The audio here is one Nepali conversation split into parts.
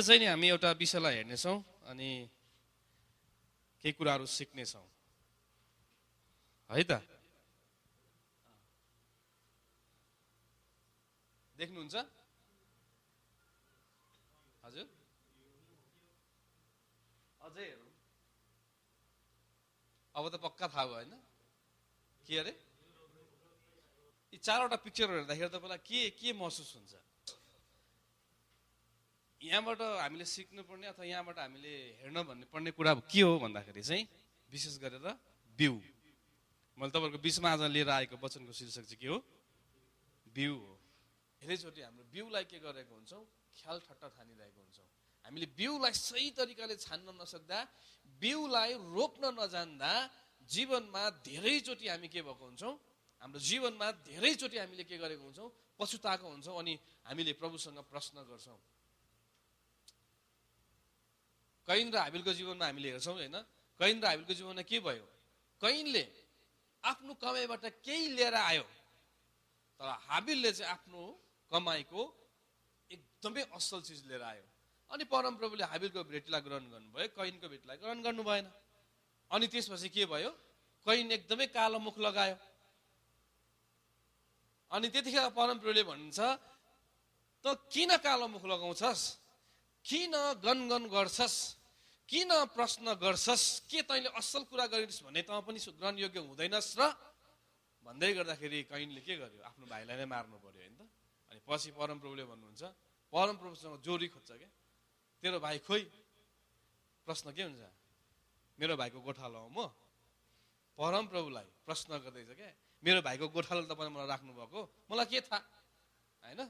चाहिँ नि हामी एउटा विषयलाई हेर्नेछौँ अनि केही कुराहरू सिक्नेछौँ है त। देख्नुहुन्छ हजुर? अझै हेरौँ। अब त पक्का थाहा भयो होइन के अरे? यी चारवटा पिक्चरहरू हेर्दाखेरि तपाईँलाई के महसुस हुन्छ? यहाँबाट हामीले सिक्नुपर्ने अथवा यहाँबाट हामीले हेर्न भन्ने पर्ने कुरा के हो भन्दाखेरि चाहिँ विशेष गरेर बिउ। मैले तपाईँहरूको बिचमा आज लिएर आएको वचनको शीर्षक चाहिँ के हो? बिउ हो। धेरैचोटि हाम्रो बिउलाई के गरेको हुन्छौँ? ख्याल ठट्टा ठानिरहेको हुन्छौँ। हामीले बिउलाई सही तरिकाले छान्न नसक्दा, बिउलाई रोप्न नजान्दा जीवनमा धेरैचोटि हामी के भएको हुन्छौँ? हाम्रो जीवनमा धेरैचोटि हामीले के गरेको हुन्छौँ? पछुताएको हुन्छौँ अनि हामीले प्रभुसँग प्रश्न गर्छौँ। कैन र हाबिलको जीवनमा हामीले हेर्छौँ होइन? कैन र हाबिलको जीवनमा के भयो? कैनले आफ्नो कमाइबाट केही लिएर आयो, तर हाबिलले चाहिँ आफ्नो कमाइको एकदमै असल चिज लिएर आयो। अनि परमप्रभुले हाबिलको भेटीलाई ग्रहण गर्नुभयो, कैनको भेटीलाई ग्रहण गर्नु भएन। अनि त्यसपछि के भयो? कैन एकदमै कालो मुख लगायो। अनि त्यतिखेर परमप्रभुले भन्छ, त किन कालो मुख लगाउँछस्? किन गनगन गर्छस्? किन प्रश्न गर्छस्? के तैँले असल कुरा गरिस् भने तँ पनि ग्रहण योग्य हुँदैनस् र? भन्दै गर्दाखेरि कैनले के गर्यो? आफ्नो भाइलाई नै मार्नु पर्यो होइन त। अनि पछि परमप्रभुले भन्नुहुन्छ, परमप्रभुसँग जोरी खोज्छ क्या, तेरो भाइ खोइ? प्रश्न के हुन्छ? मेरो भाइको गोठालो हो म? परमप्रभुलाई प्रश्न गर्दैछ क्या, मेरो भाइको गोठालो तपाईँले मलाई राख्नुभएको, मलाई के थाहा होइन?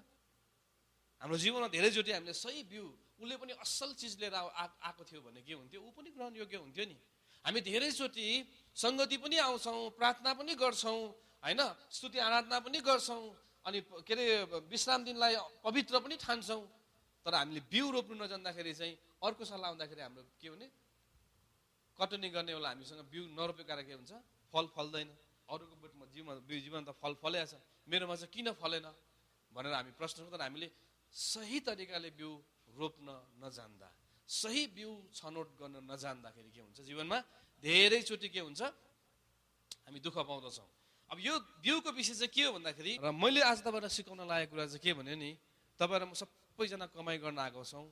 हाम्रो जीवनमा धेरैचोटि हामीले सही बिउ, उसले पनि असल चिज लिएर आएको थियो भने के हुन्थ्यो? ऊ पनि ग्रहण योग्य हुन्थ्यो नि। हामी धेरैचोटि सङ्गति पनि आउँछौँ, प्रार्थना पनि गर्छौँ होइन, स्तुति आराधना पनि गर्छौँ, अनि के अरे विश्राम दिनलाई पवित्र पनि ठान्छौँ, तर हामीले बिउ रोप्नु नजान्दाखेरि चाहिँ अर्को साल आउँदाखेरि हाम्रो के हुने? कटनी गर्ने बेला हामीसँग बिउ नरोपेको कारण के हुन्छ? फल फल्दैन। अरूको जीवन त फल फलेको छ, मेरोमा चाहिँ किन फलेन भनेर हामी प्रश्न गर्छौँ। तर हामीले सही तरिकाले बिउ रोप्न नजान्दा, सही बिउ छनौट गर्न नजान्दाखेरि के हुन्छ? जीवनमा धेरैचोटि के हुन्छ? हामी दुःख पाउँदछौँ। अब यो बिउको विषय चाहिँ के हो भन्दाखेरि, र मैले आज तपाईँलाई सिकाउन लागेको कुरा चाहिँ के भन्यो नि, तपाईँ र म सबैजना कमाइ गर्न आएको छौँ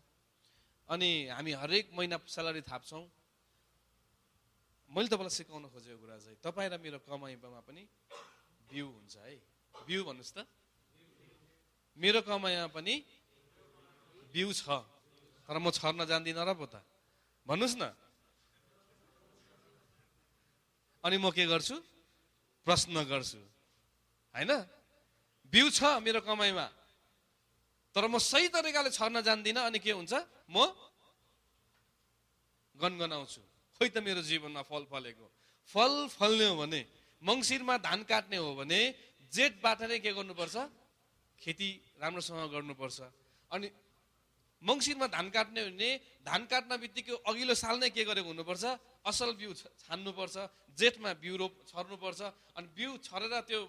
अनि हामी हरेक महिना स्यालेरी थाप्छौँ। मैले तपाईँलाई सिकाउन खोजेको कुरा चाहिँ तपाईँ र मेरो कमाइमा पनि बिउ हुन्छ है। बिउ भन्नुहोस् त। मेरो कमाइमा पनि बिउ छ, तर म छर्न जान्दिनँ र पो त, भन्नुहोस् न। अनि म के गर्छु? प्रश्न गर्छु होइन? बिउ छ मेरो कमाइमा, तर म सही तरिकाले छर्न जान्दिनँ। अनि के हुन्छ? म गनगनाउँछु, खोइ त मेरो जीवनमा फल फलेको। फल फल्ने हो भने, मङ्सिरमा धान काट्ने हो भने जेठबाट नै के गर्नुपर्छ? खेती राम्रोसँग गर्नुपर्छ। अनि मङ्सिरमा धान काट्ने हो भने धान काट्न बित्तिकै अघिल्लो साल नै के गरेको हुनुपर्छ? असल बिउ छान्नुपर्छ, जेठमा बिउ छर्नुपर्छ। अनि बिउ छरेर त्यो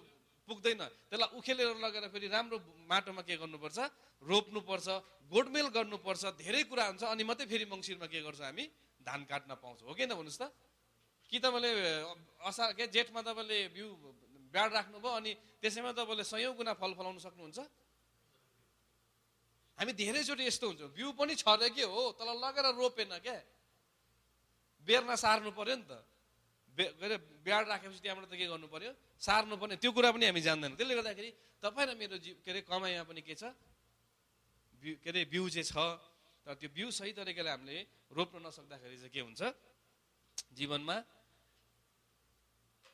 पुग्दैन, त्यसलाई उखेलेर लगेर फेरि राम्रो माटोमा के गर्नुपर्छ? रोप्नुपर्छ, गोडमेल गर्नुपर्छ, धेरै कुरा हुन्छ। अनि मात्रै फेरि मङ्सिरमा के गर्छ? हामी धान काट्न पाउँछौँ, हो कि न? भन्नुहोस् त। कि तपाईँले असार के जेठमा तपाईँले बिउ ब्याड राख्नुभयो अनि त्यसैमा तपाईँले 100औं गुणा फल फलाउन सक्नुहुन्छ? हामी धेरैचोटि यस्तो हुन्छ, बिउ पनि छरे के हो, तर लगेर रोपेन क्या, बेर्ना सार्नु पर्यो नि त। ब्याड राखेपछि त्यहाँबाट त के गर्नु पर्यो? सार्नु पर्ने। त्यो कुरा पनि हामी जान्दैनौँ। त्यसले गर्दाखेरि तपाईँ र मेरो के अरे कमाइमा पनि के छ? के अरे बिउ चाहिँ छ, तर त्यो बिउ सही तरिकाले हामीले रोप्न नसक्दाखेरि चाहिँ के हुन्छ? जीवनमा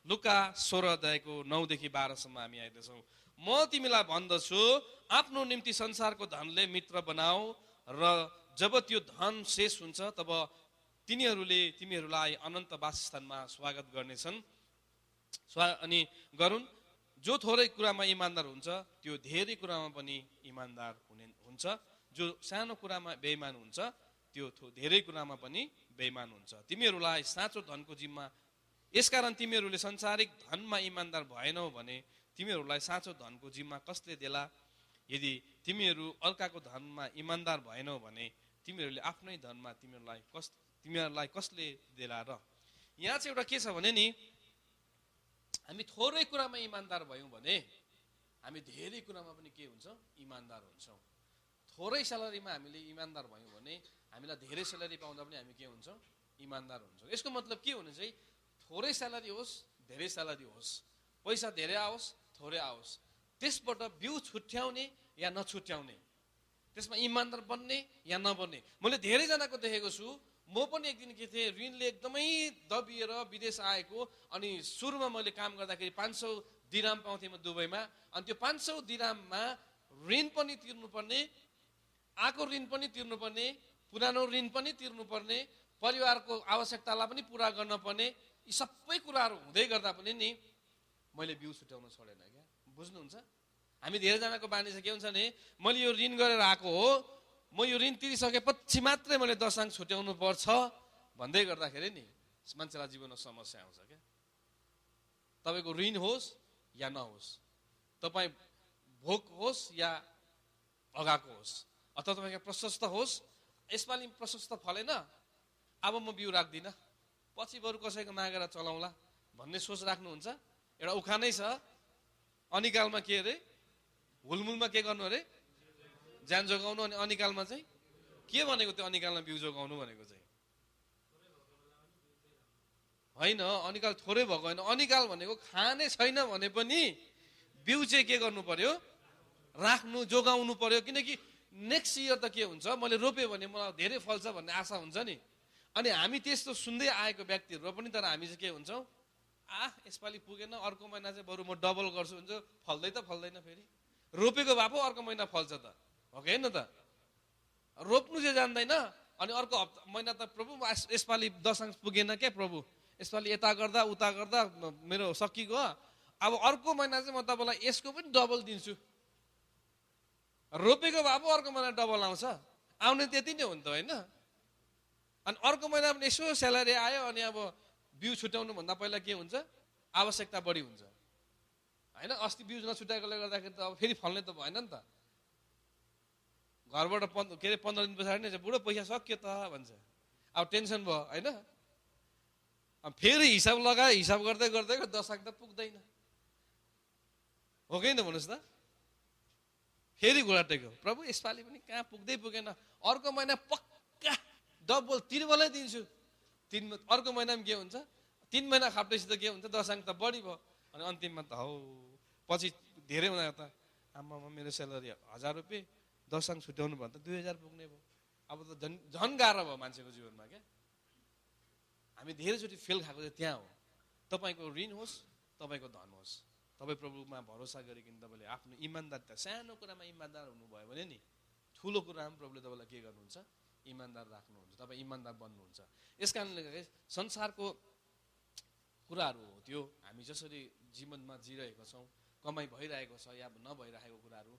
लुका 16 अध्यायको 9 देखि 12 सम्म हामी आइदिन्छौँ। म तिमीलाई भन्दछु, आफ्नो निम्ति संसारको धनले मित्र बनाऊ, र जब त्यो धन शेष हुन्छ तब तिनीहरूले तिमीहरूलाई अनन्त वासस्थानमा स्वागत गर्नेछन्। अनि गरून्, जो थोरै कुरामा इमान्दार हुन्छ त्यो धेरै कुरामा पनि इमान्दार हुन्छ, जो सानो कुरामा बेइमान हुन्छ त्यो धेरै कुरामा पनि बेइमान हुन्छ। तिमीहरूलाई साँचो धनको जिम्मा, यसकारण तिमीहरूले संसारिक धनमा इमान्दार भएनौ भने तिमीहरूलाई साँचो धनको जिम्मा कसले देला? यदि तिमीहरू अर्काको धनमा इमान्दार भएनौ भने तिमीहरूले आफ्नै धनमा तिमीहरूलाई कसले देला र। यहाँ चाहिँ एउटा के छ भने नि, हामी थोरै कुरामा इमान्दार भयौँ भने हामी धेरै कुरामा पनि के हुन्छौँ, इमान्दार हुन्छौँ। थोरै स्यालेरीमा हामीले इमान्दार भयौँ भने हामीलाई धेरै स्यालेरी पाउँदा पनि हामी के हुन्छौँ, इमान्दार हुन्छौँ। यसको मतलब के हुनु चाहिँ, थोरै स्यालेरी होस् धेरै स्यालेरी होस्, पैसा धेरै आओस् थोरै आओस्, त्यसबाट बिउ छुट्याउने या नछुट्याउने, त्यसमा इमान्दार बन्ने या नबन्ने। मैले धेरैजनाको देखेको छु। म पनि एक दिन के थिएँ, ऋणले एकदमै दबिएर विदेश आएको, अनि सुरुमा मैले काम गर्दाखेरि 500 दिराम पाउँथेँ म दुबईमा। अनि त्यो 500 दिराममा ऋण पनि तिर्नुपर्ने, आएको ऋण पनि तिर्नुपर्ने, पुरानो ऋण पनि तिर्नुपर्ने, परिवारको आवश्यकतालाई पनि पुरा गर्न पर्ने, यी सबै कुराहरू हुँदै गर्दा पनि नि मैले बिउ छुट्याउन छोडेन क्या। बुझ्नुहुन्छ? हामी धेरैजनाको बानी चाहिँ के हुन्छ भने, मैले यो ऋण गरेर आएको हो, म यो ऋण तिरिसकेपछि मात्रै मैले दशांश छुट्याउनु पर्छ भन्दै गर्दाखेरि नि मान्छेलाई जीवनमा समस्या आउँछ क्या। तपाईँको ऋण होस् या नहोस्, तपाईँ भोक होस् या अगाएको होस्, अथवा तपाईँको प्रशस्त होस्, यसपालि प्रशस्त फलेन, अब म बिउ राख्दिनँ, पछि बरु कसैको मागेर चलाउँला भन्ने सोच राख्नुहुन्छ। एउटा उखानै छ, अनिकालमा के अरे, हुलमुलमा के गर्नु अरे, ज्यान जोगाउनु, अनि अनिकालमा चाहिँ के भनेको, त्यो अनिकालमा बिउ जोगाउनु भनेको चाहिँ होइन। अनिकाल थोरै भएको होइन, अनिकाल भनेको खाने छैन भने पनि बिउ चाहिँ के गर्नु पर्यो, राख्नु, जोगाउनु पर्यो। किनकि नेक्स्ट इयर त के हुन्छ, मैले रोपेँ भने मलाई धेरै फल्छ भन्ने आशा हुन्छ नि। अनि हामी त्यस्तो सुन्दै आएको व्यक्तिहरू पनि, तर हामी चाहिँ के हुन्छौँ, यसपालि पुगेन, अर्को महिना चाहिँ बरु म डबल गर्छु हुन्छ, फल्दै त फल्दैन। फेरि रोपेको भए पो अर्को महिना फल्छ त, हो कि होइन त? रोप्नु चाहिँ जान्दैन, अनि अर्को महिना त प्रभु यसपालि दशांश पुगेन क्या प्रभु, यसपालि यता गर्दा उता गर्दा मेरो सकिगयो, अब अर्को महिना चाहिँ म तपाईँलाई यसको पनि डबल दिन्छु। रोपेको भए पो अर्को महिना डबल आउँछ, आउने त्यति नै हो नि त, होइन? अनि अर्को महिना पनि यसो स्यालेरी आयो, अनि अब बिउ छुट्याउनु भन्दा पहिला के हुन्छ, आवश्यकता बढी हुन्छ, होइन? अस्ति बिउ नछुट्याएकोले गर्दाखेरि त अब फेरि फल्ने त भएन नि त। घरबाट 15 दिन पछाडि नै बुढो पैसा सक्यो त भन्छ, अब टेन्सन भयो, होइन? अब फेरि हिसाब लगायो, हिसाब गर्दै गर्दै दशांश त पुग्दैन, हो कि होइन? भन्नुहोस् त। फेरि घुँडा टेक्यो, प्रभु यसपालि पनि कहाँ पुग्दै पुगेन, अर्को महिना पक्का डबल त्रिबलै दिन्छु। अर्को महिना पनि के हुन्छ, 3 महिना खाप्टेपछि त के हुन्छ, दशांश त बढी भयो। अनि अन्तिममा त हौ पछि धेरै हुँदा त आमामा मेरो स्यालेरी 1000 रुपियाँ, दशांश छुट्याउनु भन्दा 2000 पुग्ने भयो। अब त झन् गाह्रो भयो मान्छेको जीवनमा क्या। हामी धेरैचोटि फेल खाएको चाहिँ त्यहाँ हो। तपाईँको ऋण होस्, तपाईँको धन होस्, तपाईँ प्रभुमा भरोसा गरिकन तपाईँले आफ्नो इमान्दारिता, सानो कुरामा इमान्दार हुनुभयो भने नि ठुलो कुरामा प्रभुले तपाईँलाई के गर्नुहुन्छ, इमान्दार राख्नुहुन्छ, तपाईँ इमान्दार बन्नुहुन्छ। यस कारणले गर्दा संसारको कुराहरू हो त्यो, हामी जसरी जीवनमा जिरहेको छौँ, कमाइ भइरहेको छ या नभइरहेको कुराहरू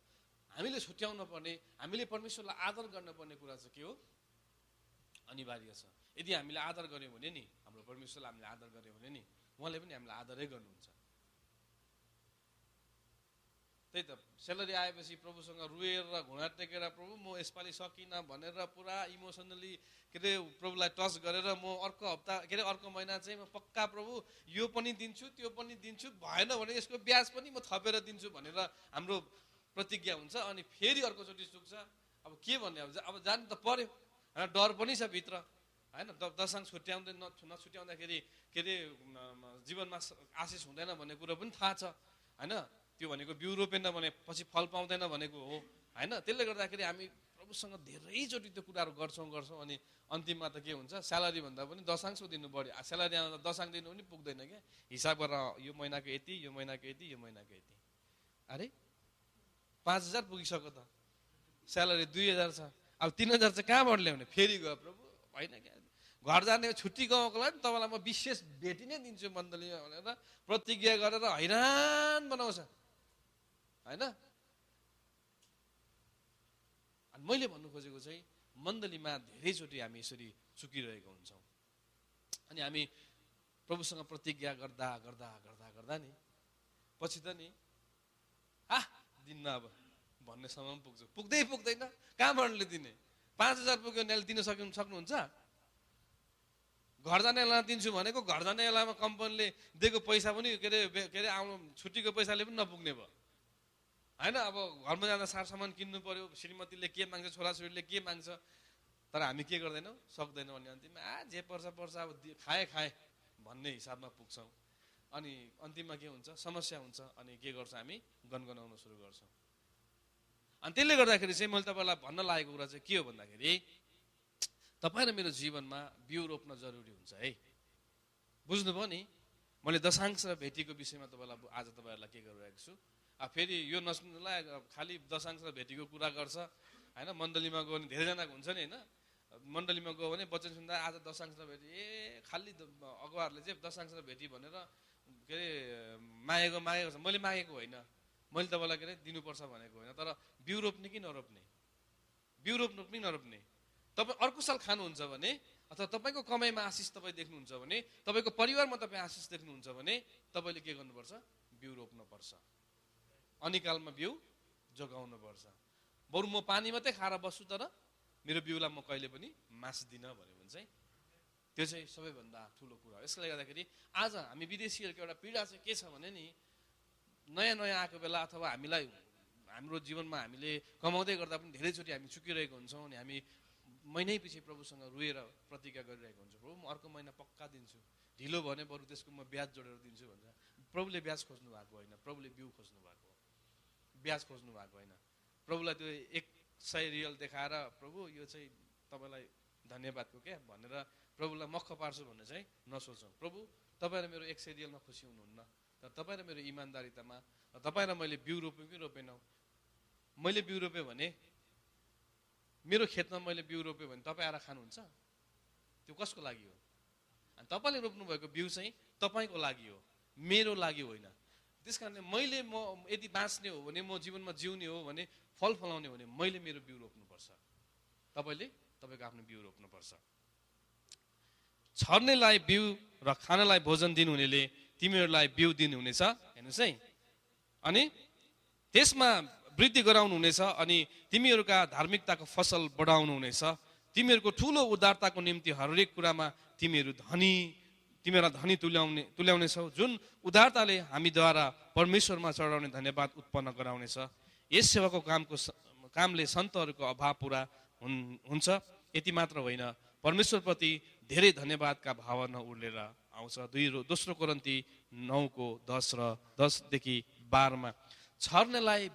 हामीले छुट्याउन पर्ने, हामीले परमेश्वरलाई आदर गर्नुपर्ने कुरा चाहिँ के हो, अनिवार्य छ। यदि हामीले आदर गर्यौँ भने नि, हाम्रो परमेश्वरलाई हामीले आदर गर्यौँ भने नि उहाँले पनि हामीलाई आदरै गर्नुहुन्छ। त्यही त, स्यालेरी आएपछि प्रभुसँग रुएर घुँडा टेकेर प्रभु म यसपालि सकिनँ भनेर पुरा इमोसनली के अरे प्रभुलाई टच गरेर म अर्को हप्ता के अरे अर्को महिना चाहिँ म पक्का प्रभु यो पनि दिन्छु त्यो पनि दिन्छु, भएन भने यसको ब्याज पनि म थपेर दिन्छु भनेर हाम्रो प्रतिज्ञा हुन्छ। अनि फेरि अर्कोचोटि चुक्छ, अब के भन्ने, अब जानु त पर्यो, होइन? डर पनि छ भित्र, होइन? दशांश छुट्याउँदै नछुट्याउँदाखेरि के अरे जीवनमा आशिष हुँदैन भन्ने कुरो पनि थाहा छ, होइन? त्यो भनेको बिउ रोपेन भने पछि फल पाउँदैन भनेको हो, होइन? त्यसले गर्दाखेरि हामी प्रभुसँग धेरैचोटि त्यो कुराहरू गर्छौँ, अनि अन्तिममा त के हुन्छ, स्यालेरी भन्दा पनि दशांश दिनु बढी, स्यालेरी आउँदा दशांश दिनु पनि पुग्दैन क्या। हिसाब गरेर यो महिनाको यति, यो महिनाको यति, यो महिनाको यति, अरे 5000 पुगिसक्यो त, स्यालेरी 2000 छ, अब 3000 चाहिँ कहाँबाट ल्याउने? फेरि गयो प्रभु, होइन क्या, घर जाने छुट्टी गएको लागि तपाईँलाई म विशेष भेटी नै दिन्छु मण्डलीमा भनेर प्रतिज्ञा गरेर हैरान बनाउँछ, होइन? अनि मैले भन्नु खोजेको चाहिँ मण्डलीमा धेरैचोटि हामी यसरी चुकिरहेको हुन्छौँ। अनि हामी प्रभुसँग प्रतिज्ञा गर्दा गर्दा गर्दा गर्दा नि पछि त नि दिन्न अब भन्ने सम्म पुग्छ, पुग्दैन, कहाँबाट दिने? 5,000 पुग्यो भने दिन सक्नुहुन्छ? घर जाने बेलामा दिन्छु भनेको घर जाने बेलामा कम्पनीले दिएको पैसा पनि के अरे आउनु छुट्टीको पैसाले पनि नपुग्ने भयो होइन। अब घरमा जाँदा सारसामान किन्नु पर्यो, श्रीमतीले के माग्छ, छोराछोरीले के माग्छ, तर हामी के गर्दैनौँ, सक्दैनौँ। अनि अन्तिममा जे पर्छ अब खाए भन्ने हिसाबमा पुग्छौँ। अनि अन्तिममा के हुन्छ, समस्या हुन्छ। अनि के गर्छ, हामी गनगनाउन सुरु गर्छौँ। अनि त्यसले गर्दाखेरि चाहिँ मैले तपाईँलाई भन्न लागेको कुरा चाहिँ के हो भन्दाखेरि, तपाईँ र मेरो जीवनमा बिउ रोप्न जरुरी हुन्छ है। बुझ्नुभयो नि? मैले दशांश र भेटीको विषयमा आज तपाईँहरूलाई के गरिरहेको छु। फेरि यो नसुन्नुलाई खालि दशांश र भेटीको कुरा गर्छ होइन। मण्डलीमा गयो भने धेरैजनाको हुन्छ नि होइन। मण्डलीमा गयो भने वचन सुन्दा आज दशांश र भेटी, खालि अगुवाहरूले चाहिँ दशांश र भेटी भनेर के अरे मागेको छ। मैले मागेको होइन, मैले तपाईँलाई के अरे दिनुपर्छ भनेको होइन। तर बिउ रोप्ने कि नरोप्ने, बिउ रोप्नु कि नरोप्ने, तपाईँ अर्को साल खानुहुन्छ भने अथवा तपाईँको कमाइमा आशिष तपाईँ देख्नुहुन्छ भने, तपाईँको परिवारमा तपाईँ आशिष देख्नुहुन्छ भने तपाईँले के गर्नुपर्छ, बिउ रोप्नुपर्छ। अनिकालमा बिउ जोगाउनुपर्छ। बरु म पानी मात्रै खाएर बस्छु तर मेरो बिउलाई म कहिले पनि मास्दिनँ भन्यो भने चाहिँ त्यो चाहिँ सबैभन्दा ठुलो कुरा हो। यसले गर्दाखेरि आज हामी विदेशीहरूको एउटा पीडा चाहिँ के छ भने नि, नयाँ आएको बेला अथवा हाम्रो जीवनमा हामीले कमाउँदै गर्दा पनि धेरैचोटि हामी चुकिरहेको हुन्छौँ। अनि हामी महिनै पछि प्रभुसँग रोएर प्रतिज्ञा गरिरहेको हुन्छ, प्रभु म अर्को महिना पक्का दिन्छु, ढिलो भने बरु त्यसको म ब्याज जोडेर दिन्छु भन्छ। प्रभुले ब्याज खोज्नु भएको होइन, प्रभुले बिउ खोज्नु भएको हो, ब्याज खोज्नु भएको होइन। प्रभुलाई त्यो 100 रियल देखाएर प्रभु यो चाहिँ तपाईँलाई धन्यवादको क्या भनेर प्रभुलाई मख पार्छु भन्ने चाहिँ नसोचौँ। प्रभु तपाईँ र मेरो 100 रियलमा खुसी हुनुहुन्न, तर तपाईँ र मेरो इमान्दारितामा, तपाईँ र मैले बिउ रोप्यौँ कि रोपेनौँ। मैले बिउ रोपेँ भने, मेरो खेतमा मैले बिउ रोप्यो भने तपाईँ आएर खानुहुन्छ? त्यो कसको लागि हो? अनि तपाईँले रोप्नु भएको बिउ चाहिँ तपाईँको लागि हो, मेरो लागि होइन। त्यस कारणले म यदि बाँच्ने हो भने, म जीवनमा जिउने हो भने, फल फलाउने हो भने मैले मेरो बिउ रोप्नुपर्छ। तपाईँले तपाईँको आफ्नो बिउ रोप्नुपर्छ। छर्नेलाई बिउ र खानलाई भोजन दिनुहुनेले तिमीहरूलाई बिउ दिनुहुनेछ। हेर्नुहोस् है। अनि त्यसमा वृद्धि गराउनु हुनेछ अनि तिमीहरूका धार्मिकताको फसल बढाउनु हुनेछ। तिमीहरूको ठुलो उदारताको निम्ति हरेक कुरामा तिमीहरूलाई धनी तुल्याउनेछौ, जुन उदारताले हामीद्वारा परमेश्वरमा चढाउने धन्यवाद उत्पन्न गराउनेछ। यस सेवाको कामले सन्तहरूको अभाव पुरा हुन्छ। यति मात्र होइन, परमेश्वरप्रति धेरै धन्यवादका भावना उर्लेर आउँछ। दोस्रो कोरिन्थी 9:10 र 10देखि 12मा छर्नेलाई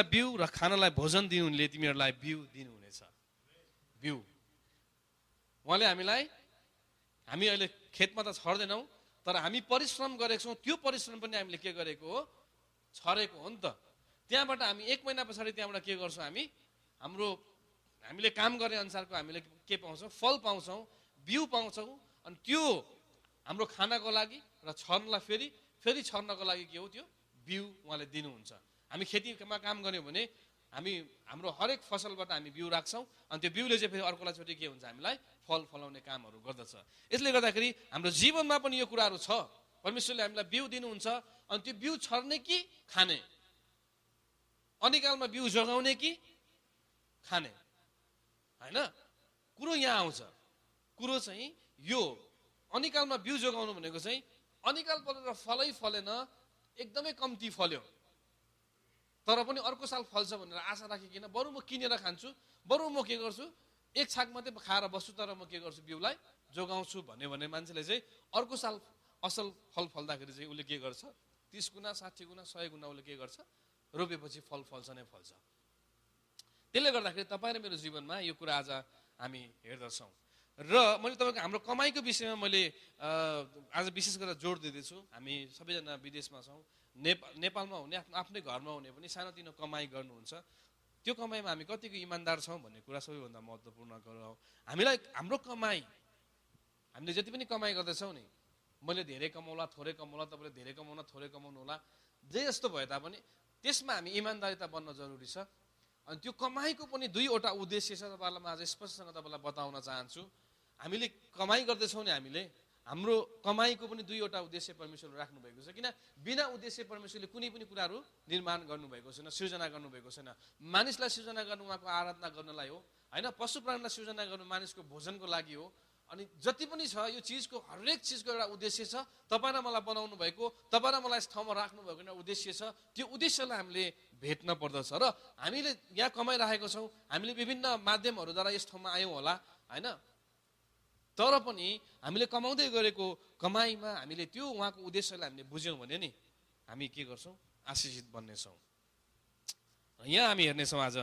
बिउ र खानलाई भोजन दिनुहुनेले तिमीहरूलाई बिउ दिनुहुनेछ। बिउ उहाँले हामी अहिले खेतमा त छर्दैनौँ, तर हामी परिश्रम गरेको छौँ। त्यो परिश्रम पनि हामीले के गरेको हो, छरेको हो नि त। त्यहाँबाट हामी 1 महिना पछाडि त्यहाँबाट के गर्छौँ, हामीले काम गरे अनुसारको हामीले के पाउँछौँ, फल पाउँछौँ, बिउ पाउँछौँ। अनि त्यो हाम्रो खानाको लागि र छर्नलाई फेरि छर्नको लागि के हो, त्यो बिउ उहाँले दिनुहुन्छ। हामी खेतीमा काम गऱ्यौँ भने हाम्रो हरेक फसलबाट हामी बिउ राख्छौँ। अनि त्यो बिउले चाहिँ फेरि अर्कोलाचोटि के हुन्छ, हामीलाई फल फलाउने कामहरू गर्दछ। यसले गर्दाखेरि हाम्रो जीवनमा पनि यो कुराहरू छ। परमेश्वरले हामीलाई बिउ दिनुहुन्छ। अनि त्यो बिउ छर्ने कि खाने, अनिकालमा बिउ जोगाउने कि खाने, होइन? कुरो यहाँ आउँछ। कुरो चाहिँ यो अनिकालमा बिउ जोगाउनु भनेको चाहिँ अनिकाल परेर फलेन, एकदमै कम्ती फल्यो, तर पनि अर्को साल फल्छ भनेर आशा राखिकन बरु म किनेर खान्छु, बरु म के गर्छु, 1 छाक मात्रै खाएर बस्छु, तर म के गर्छु, बिउलाई जोगाउँछु भन्ने मान्छेले चाहिँ अर्को साल असल फल फल्दाखेरि चाहिँ उसले के गर्छ, 30 गुणा 60 गुणा 100 गुणा उसले के गर्छ, रोपेपछि फल फल्छ नै फल्छ। त्यसले गर्दाखेरि तपाईँ र मेरो जीवनमा यो कुरा आज हामी हेर्दछौँ। र मैले तपाईँको हाम्रो कमाइको विषयमा मैले आज विशेष गरेर जोड दिँदैछु। हामी सबैजना विदेशमा छौँ, नेपालमा हुने आफ्नै घरमा हुने पनि सानोतिनो कमाइ गर्नुहुन्छ। त्यो कमाइमा हामी कतिको इमान्दार छौँ भन्ने कुरा सबैभन्दा महत्त्वपूर्ण कुरा हो। हाम्रो कमाइ, हामीले जति पनि कमाइ गर्दैछौँ नि, मैले धेरै कमाउला थोरै कमाउला, तपाईँले धेरै कमाउला थोरै कमाउनु होला, जे जस्तो भए तापनि त्यसमा हामी इमान्दारिता बन्न जरुरी छ। अनि त्यो कमाइको पनि 2वटा उद्देश्य छ। तपाईँलाई म आज स्पष्टसँग तपाईँलाई बताउन चाहन्छु। हामीले कमाइ गर्दैछौँ नि, हाम्रो कमाइको पनि दुईवटा उद्देश्य परमेश्वरले राख्नु भएको छ। किन बिना उद्देश्य परमेश्वरले कुनै पनि कुराहरू निर्माण गर्नुभएको छैन, सृजना गर्नुभएको छैन। मानिसलाई सृजना गर्नु उहाँको आराधना गर्नलाई हो होइन, पशु प्राणीलाई सृजना गर्नु मानिसको भोजनको लागि हो। अनि जति पनि छ यो चिजको हरेक चिजको एउटा उद्देश्य छ। तपाईँ र मलाई बनाउनु भएको, तपाईँ र मलाई यस ठाउँमा राख्नु भएको एउटा उद्देश्य छ। त्यो उद्देश्यलाई हामीले भेट्न पर्दछ र हामीले यहाँ कमाइरहेको छौँ, हामीले विभिन्न माध्यमहरूद्वारा यस ठाउँमा आयौँ होला होइन, तर पनि हामीले कमाउँदै गरेको कमाइमा हामीले त्यो उहाँको उद्देश्यलाई हामीले बुझ्यौँ भने नि हामी के गर्छौँ, आशिषित बन्नेछौँ। यहाँ हामी हेर्नेछौँ आज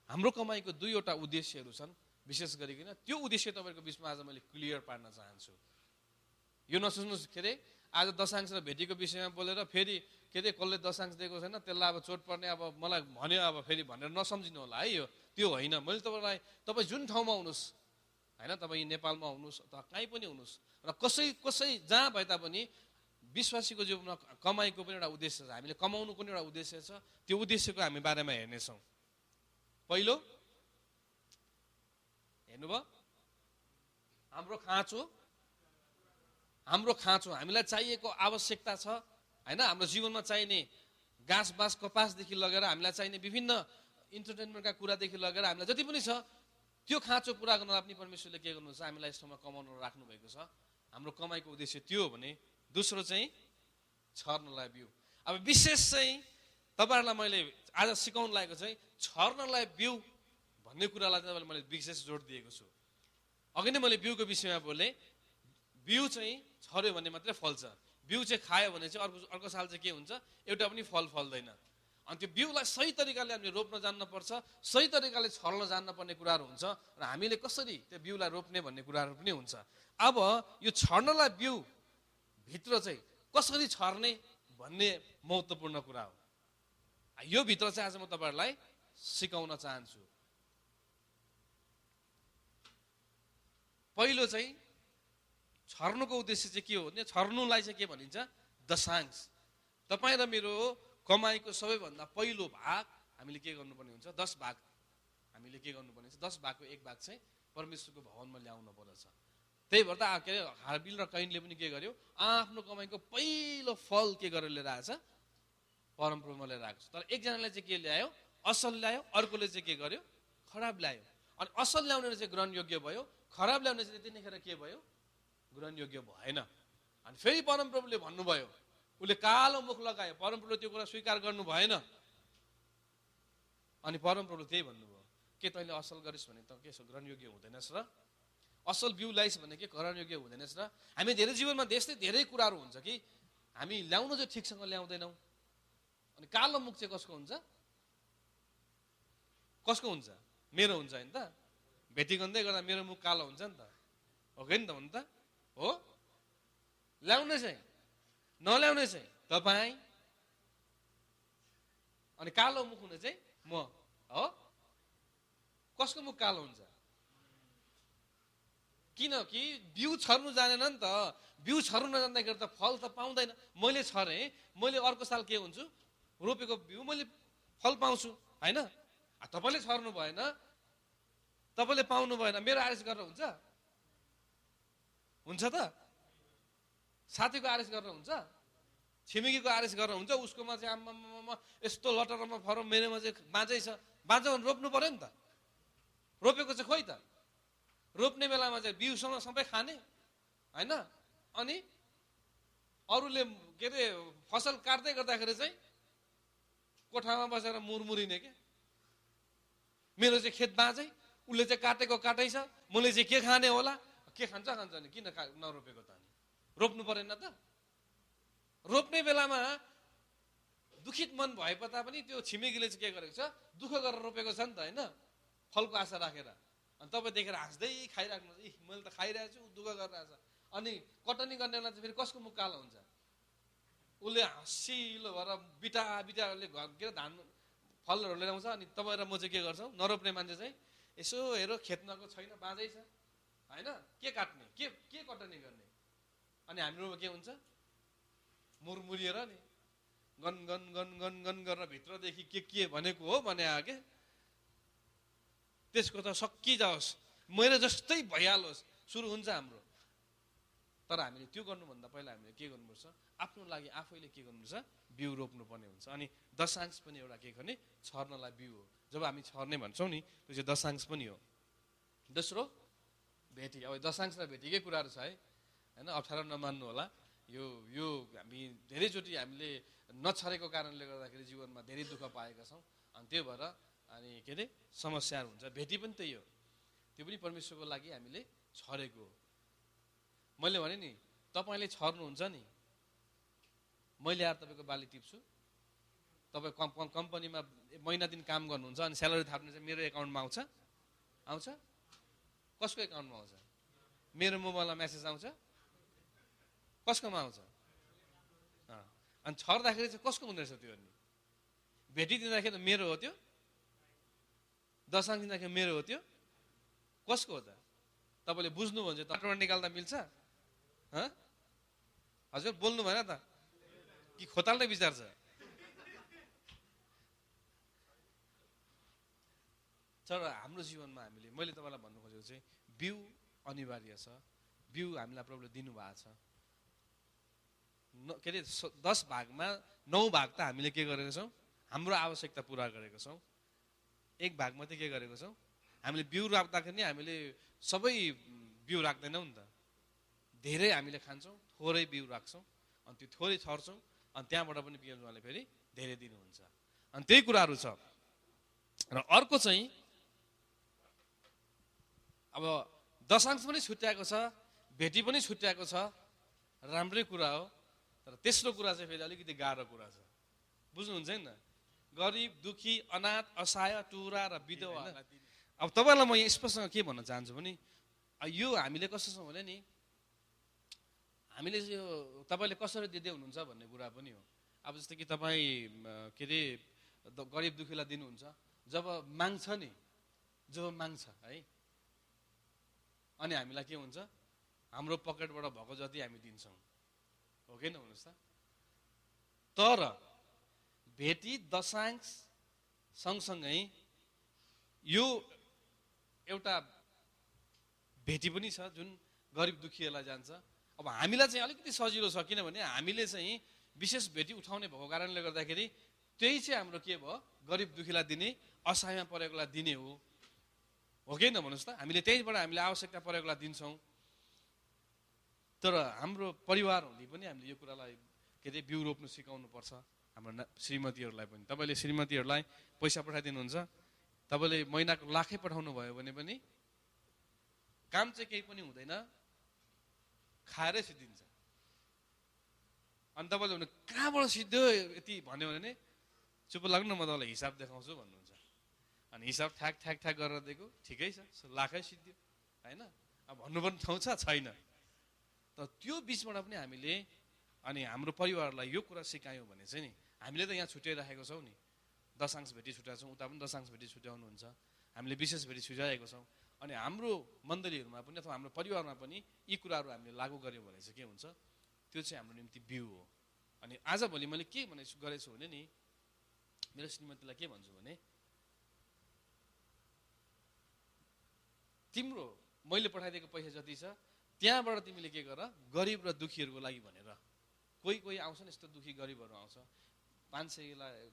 हाम्रो कमाइको दुईवटा उद्देश्यहरू छन्। विशेष गरिकन त्यो उद्देश्य तपाईँको बिचमा आज मैले क्लियर पार्न चाहन्छु। यो नसोच्नुहोस् के अरे आज दशांश र भेटीको विषयमा बोलेर फेरि के अरे कसले दशांश दिएको छैन त्यसलाई अब चोट पर्ने, अब मलाई भन्यो अब फेरि भनेर नसम्झिनु होला है। यो त्यो होइन। मैले तपाईँलाई, तपाईँ जुन ठाउँमा हुनुहोस् होइन, तपाईँ नेपालमा हुनुहोस् अथवा कहीँ पनि हुनुहोस् र कसै जहाँ भए तापनि विश्वासीको जीवनमा कमाइको पनि एउटा उद्देश्य छ। हामीले कमाउनु पनि एउटा उद्देश्य छ। त्यो उद्देश्यको हामी बारेमा हेर्नेछौँ। पहिलो हेर्नुभयो, हाम्रो खाँचो हामीलाई चाहिएको आवश्यकता छ होइन। हाम्रो जीवनमा चाहिने घाँस बाँस कपासदेखि लगेर हामीलाई चाहिने विभिन्न इन्टरटेनमेन्टका कुरादेखि लगेर हामीलाई जति पनि छ त्यो खाँचो पुरा गर्नलाई पनि परमेश्वरले के गर्नुहुन्छ, हामीलाई यस ठाउँमा कमाउन राख्नु भएको छ। हाम्रो कमाइको उद्देश्य त्यो हो भने दोस्रो चाहिँ छर्नलाई बिउ। अब विशेष चाहिँ तपाईँहरूलाई मैले आज सिकाउनु लागेको चाहिँ छर्नलाई बिउ भन्ने कुरालाई चाहिँ मैले विशेष जोड दिएको छु। अघि नै मैले बिउको विषयमा बोलेँ। बिउ चाहिँ छर्यो भने मात्रै फल्छ। बिउ चाहिँ खायो भने चाहिँ अर्को साल चाहिँ के हुन्छ, एउटा पनि फल फल्दैन। अनि त्यो बिउलाई सही तरिकाले हामीले रोप्न जान्नुपर्छ, सही तरिकाले छर्न जान्नुपर्ने कुराहरू हुन्छ र हामीले कसरी त्यो बिउलाई रोप्ने भन्ने कुराहरू पनि हुन्छ। अब यो छर्नलाई बिउ भित्र चाहिँ कसरी छर्ने भन्ने महत्त्वपूर्ण कुरा हो। यो भित्र चाहिँ आज म तपाईँहरूलाई सिकाउन चाहन्छु। पहिलो चाहिँ छर्नुको उद्देश्य चाहिँ के हो भने, छर्नुलाई चाहिँ के भनिन्छ, दशांश। तपाईँ र मेरो कमाइको सबैभन्दा पहिलो भाग हामीले के गर्नुपर्ने हुन्छ, 10 भाग हामीले के गर्नुपर्ने हुन्छ, 10 भागको 1 भाग चाहिँ परमेश्वरको भवनमा ल्याउनु पर्दछ। त्यही भएर त के अरे हाबिल र कैनले पनि के गर्यो, आफ्नो कमाइको पहिलो फल के गरेर लिएर आएछ, परमप्रभुमा लिएर आएको छ। तर एकजनाले चाहिँ के ल्यायो, असल ल्यायो, अर्कोले चाहिँ के गर्यो, खराब ल्यायो। अनि असल ल्याउनेले चाहिँ ग्रहणयोग्य भयो, खराब ल्याउने चाहिँ त्यतिखेर के भयो, ग्रहणयोग्य भएन। अनि फेरि परमप्रभुले भन्नुभयो, उसले कालो मुख लगायो, परमप्रभुले त्यो कुरा स्वीकार गर्नु भएन। अनि परमप्रभुले त्यही भन्नुभयो, के तैँले असल गरिस् भने त के ग्रहणयोग्य हुँदैनस् र, असल बिउ ल्याइस् भने के ग्रहणयोग्य हुँदैनस् र। हामी धेरै जीवनमा धेरै कुराहरू हुन्छ कि हामी ल्याउनु चाहिँ ठिकसँग ल्याउँदैनौँ। अनि कालो मुख चाहिँ कसको हुन्छ, कसको हुन्छ, मेरो हुन्छ होइन त। भेटी गर्दै गर्दा मेरो मुख कालो हुन्छ नि त, हो कि नि त, हो नि त हो। ल्याउने चाहिँ नल्याउने चाहिँ तपाईँ, अनि कालो मुख हुने चाहिँ म हो। कसको मुख कालो हुन्छ, किनकि बिउ छर्नु जानेन नि त। बिउ छर्नु नजान्दाखेरि त फल त पाउँदैन। मैले छरेँ, मैले अर्को साल के हुन्छु, रोपेको बिउ मैले फल पाउँछु होइन। तपाईँले छर्नु भएन, तपाईँले पाउनु भएन, मेरो आरिस गरेर हुन्छ, हुन्छ त। साथीको आरिस गरेर हुन्छ, छिमेकीको आरिस गरेर हुन्छ, उसकोमा चाहिँ आम्मामा यस्तो लटरमा फरम, मेरोमा चाहिँ बाँझै छ, बाँझो भने रोप्नु पर्यो नि त। रोपेको चाहिँ खोइ त, रोप्ने बेलामा चाहिँ बिउसँग सबै खाने होइन। अनि अरूले के अरे फसल काट्दै गर्दाखेरि चाहिँ कोठामा बसेर मुरमुरिने के, मेरो चाहिँ खेत बाँझै, उसले चाहिँ काटेको काटै छ, मैले चाहिँ के खाने होला, के खान्छ नि, किन नरोपेको त। अनि रोप्नु परेन त। रोप्ने बेलामा दुखित मन भए तापनि त्यो छिमेकीले चाहिँ के गरेको छ, दुःख गरेर रोपेको छ नि त होइन, फलको आशा राखेर। अनि तपाईँ देखेर हाँस्दै खाइराख्नु, इ मैले त खाइरहेको छु, दुःख गरिरहेछ। अनि कटनी गर्ने बेला चाहिँ फेरि कसको मुख कालो हुन्छ, उसले हँसिलो भएर बिटाले के अरे धान फलहरू लिएर आउँछ। अनि तपाईँ र म चाहिँ के गर्छौँ, नरोप्ने मान्छे चाहिँ यसो हेर खेतमाको छैन, बाँझै छ होइन, के काट्ने, के कटनी गर्ने। अनि हामीहरूमा के हुन्छ, मुरमुरिएर नि gun gun gun gun gun गरेर भित्रदेखि के भनेको हो भने आगे त्यसको त सकिजाओस्, मेरो जस्तै भइहालोस्, सुरु हुन्छ हाम्रो। तर हामीले त्यो गर्नुभन्दा पहिला हामीले के गर्नुपर्छ, आफ्नो लागि आफैले के गर्नुपर्छ, बिउ रोप्नुपर्ने हुन्छ। अनि दशांश पनि एउटा के गर्ने, छर्नलाई बिउ हो। जब हामी छर्ने भन्छौँ नि, त्यो चाहिँ दशांश पनि हो। दोस्रो भेटी। अब दशांश र भेटीकै कुराहरू छ है, होइन, अप्ठ्यारो नमान्नु होला। यो हामी धेरैचोटि हामीले नछरेको कारणले गर्दाखेरि जीवनमा धेरै दुःख पाएका छौँ। अनि त्यो भएर अनि के अरे समस्याहरू हुन्छ। भेटी पनि त्यही हो, त्यो पनि परमेश्वरको लागि हामीले छरेको हो। मैले भने नि, तपाईँले छर्नुहुन्छ नि, मैले आएर तपाईँको बाली टिप्छु, तपाईँ कम्पनीमा महिना दिन काम गर्नुहुन्छ, अनि स्यालेरी थाप्नु चाहिँ मेरो एकाउन्टमा आउँछ? आउँछ? कसको एकाउन्टमा आउँछ? मेरो मोबाइलमा मेसेज आउँछ? कसकोमा आउँछ? अनि छर्दाखेरि चाहिँ कसको हुँदो रहेछ त्यो? अनि भेटिदिँदाखेरि त मेरो हो त्यो, दशांश दिँदाखेरि मेरो हो त्यो, कसको हो त? तपाईँले बुझ्नुभयो भने चाहिँ तटबाट निकाल्दा मिल्छ? हजुर बोल्नु भएन त कि खोताल्दै विचार छ? तर हाम्रो जीवनमा हामीले, मैले तपाईँलाई भन्नु खोजेको चाहिँ बिउ अनिवार्य छ। बिउ हामीलाई प्रभुले दिनुभएको छ। के अरे 10 भागमा 9 भाग त हामीले के गरेको छौँ, हाम्रो आवश्यकता पुरा गरेको छौँ। 1 भाग मात्रै के गरेको छौँ, हामीले बिउ राख्दाखेरि हामीले सबै बिउ राख्दैनौँ नि त। धेरै हामीले खान्छौँ, थोरै बिउ राख्छौँ, अनि त्यो थोरै छर्छौँ, अनि त्यहाँबाट पनि बिउले फेरि धेरै दिनुहुन्छ। अनि त्यही कुराहरू छ। र अर्को चाहिँ अब दशांश पनि छुट्याएको छ, भेटी पनि छुट्याएको छ, राम्रै कुरा हो। तर तेस्रो कुरा चाहिँ फेरि अलिकति गाह्रो कुरा छ, बुझ्नुहुन्छ नि? गरिब, दुखी, अनाथ, असहाय, टुरा र विधवा। अब तपाईँलाई म यहाँ स्पष्ट के भन्न चाहन्छु भने, यो हामीले कस्तो छौँ भने नि, हामीले यो तपाईँले कसरी दिँदै हुनुहुन्छ भन्ने कुरा पनि हो। अब जस्तो कि तपाईँ के अरे गरिब दुखीलाई दिनुहुन्छ, जब माग्छ नि, जब माग्छ है, अनि हामीलाई के हुन्छ, हाम्रो पकेटबाट भएको जति हामी दिन्छौँ, हो कि न? भन्नुहोस् त। तर भेटी दशांश सँगसँगै यो एउटा भेटी पनि छ जुन गरिब दुखीहरूलाई जान्छ। अब हामीलाई चाहिँ अलिकति सजिलो छ, किनभने हामीले चाहिँ विशेष भेटी उठाउने भएको कारणले गर्दाखेरि त्यही चाहिँ हाम्रो के भयो, गरिब दुखीलाई दिने, असहायमा परेकोलाई दिने हो कि न? भन्नुहोस् त। हामीले त्यहीबाट हामीले आवश्यकता परेकोलाई दिन्छौँ। तर हाम्रो परिवारहरूले पनि हामीले यो कुरालाई के अरे बिउ रोप्नु सिकाउनु पर्छ। हाम्रो श्रीमतीहरूलाई पनि, तपाईँले श्रीमतीहरूलाई पैसा पठाइदिनुहुन्छ, तपाईँले महिनाको लाखै पठाउनु भयो भने पनि काम चाहिँ केही पनि हुँदैन, खाएरै सिद्धिन्छ। अनि तपाईँले भने कहाँबाट सिद्धो यति भन्यो भने चुप लाग्नु, म तपाईँलाई हिसाब देखाउँछु भन्नुहुन्छ। अनि हिसाब ठ्याक ठ्याक ठ्याक गरेर दिएको, ठिकै छ, लाखै सिद्धियो, होइन? अब भन्नुपर्ने ठाउँ छ छैन? तर त्यो बिचबाट पनि हामीले अनि हाम्रो परिवारलाई यो कुरा सिकायौँ भने चाहिँ नि, हामीले त यहाँ छुट्याइराखेको छौँ नि, दशांश भेटी छुट्याएको छौँ, उता पनि दशांश भेटी छुट्याउनुहुन्छ, हामीले विशेष भेटी छुट्याएको छौँ। अनि हाम्रो मण्डलीहरूमा पनि अथवा हाम्रो परिवारमा पनि यी कुराहरू हामीले लागू गऱ्यौँ भने चाहिँ के हुन्छ, त्यो चाहिँ हाम्रो निम्ति बिउ हो। अनि आजभोलि मैले के गरेको छु भने नि, मेरो श्रीमतीलाई के भन्छु भने, तिम्रो मैले पठाइदिएको पैसा जति छ त्यहाँबाट तिमीले के गर, गरिब र दुखीहरूको लागि भनेर। कोही कोही आउँछ नि यस्तो दुखी गरिबहरू आउँछ, 500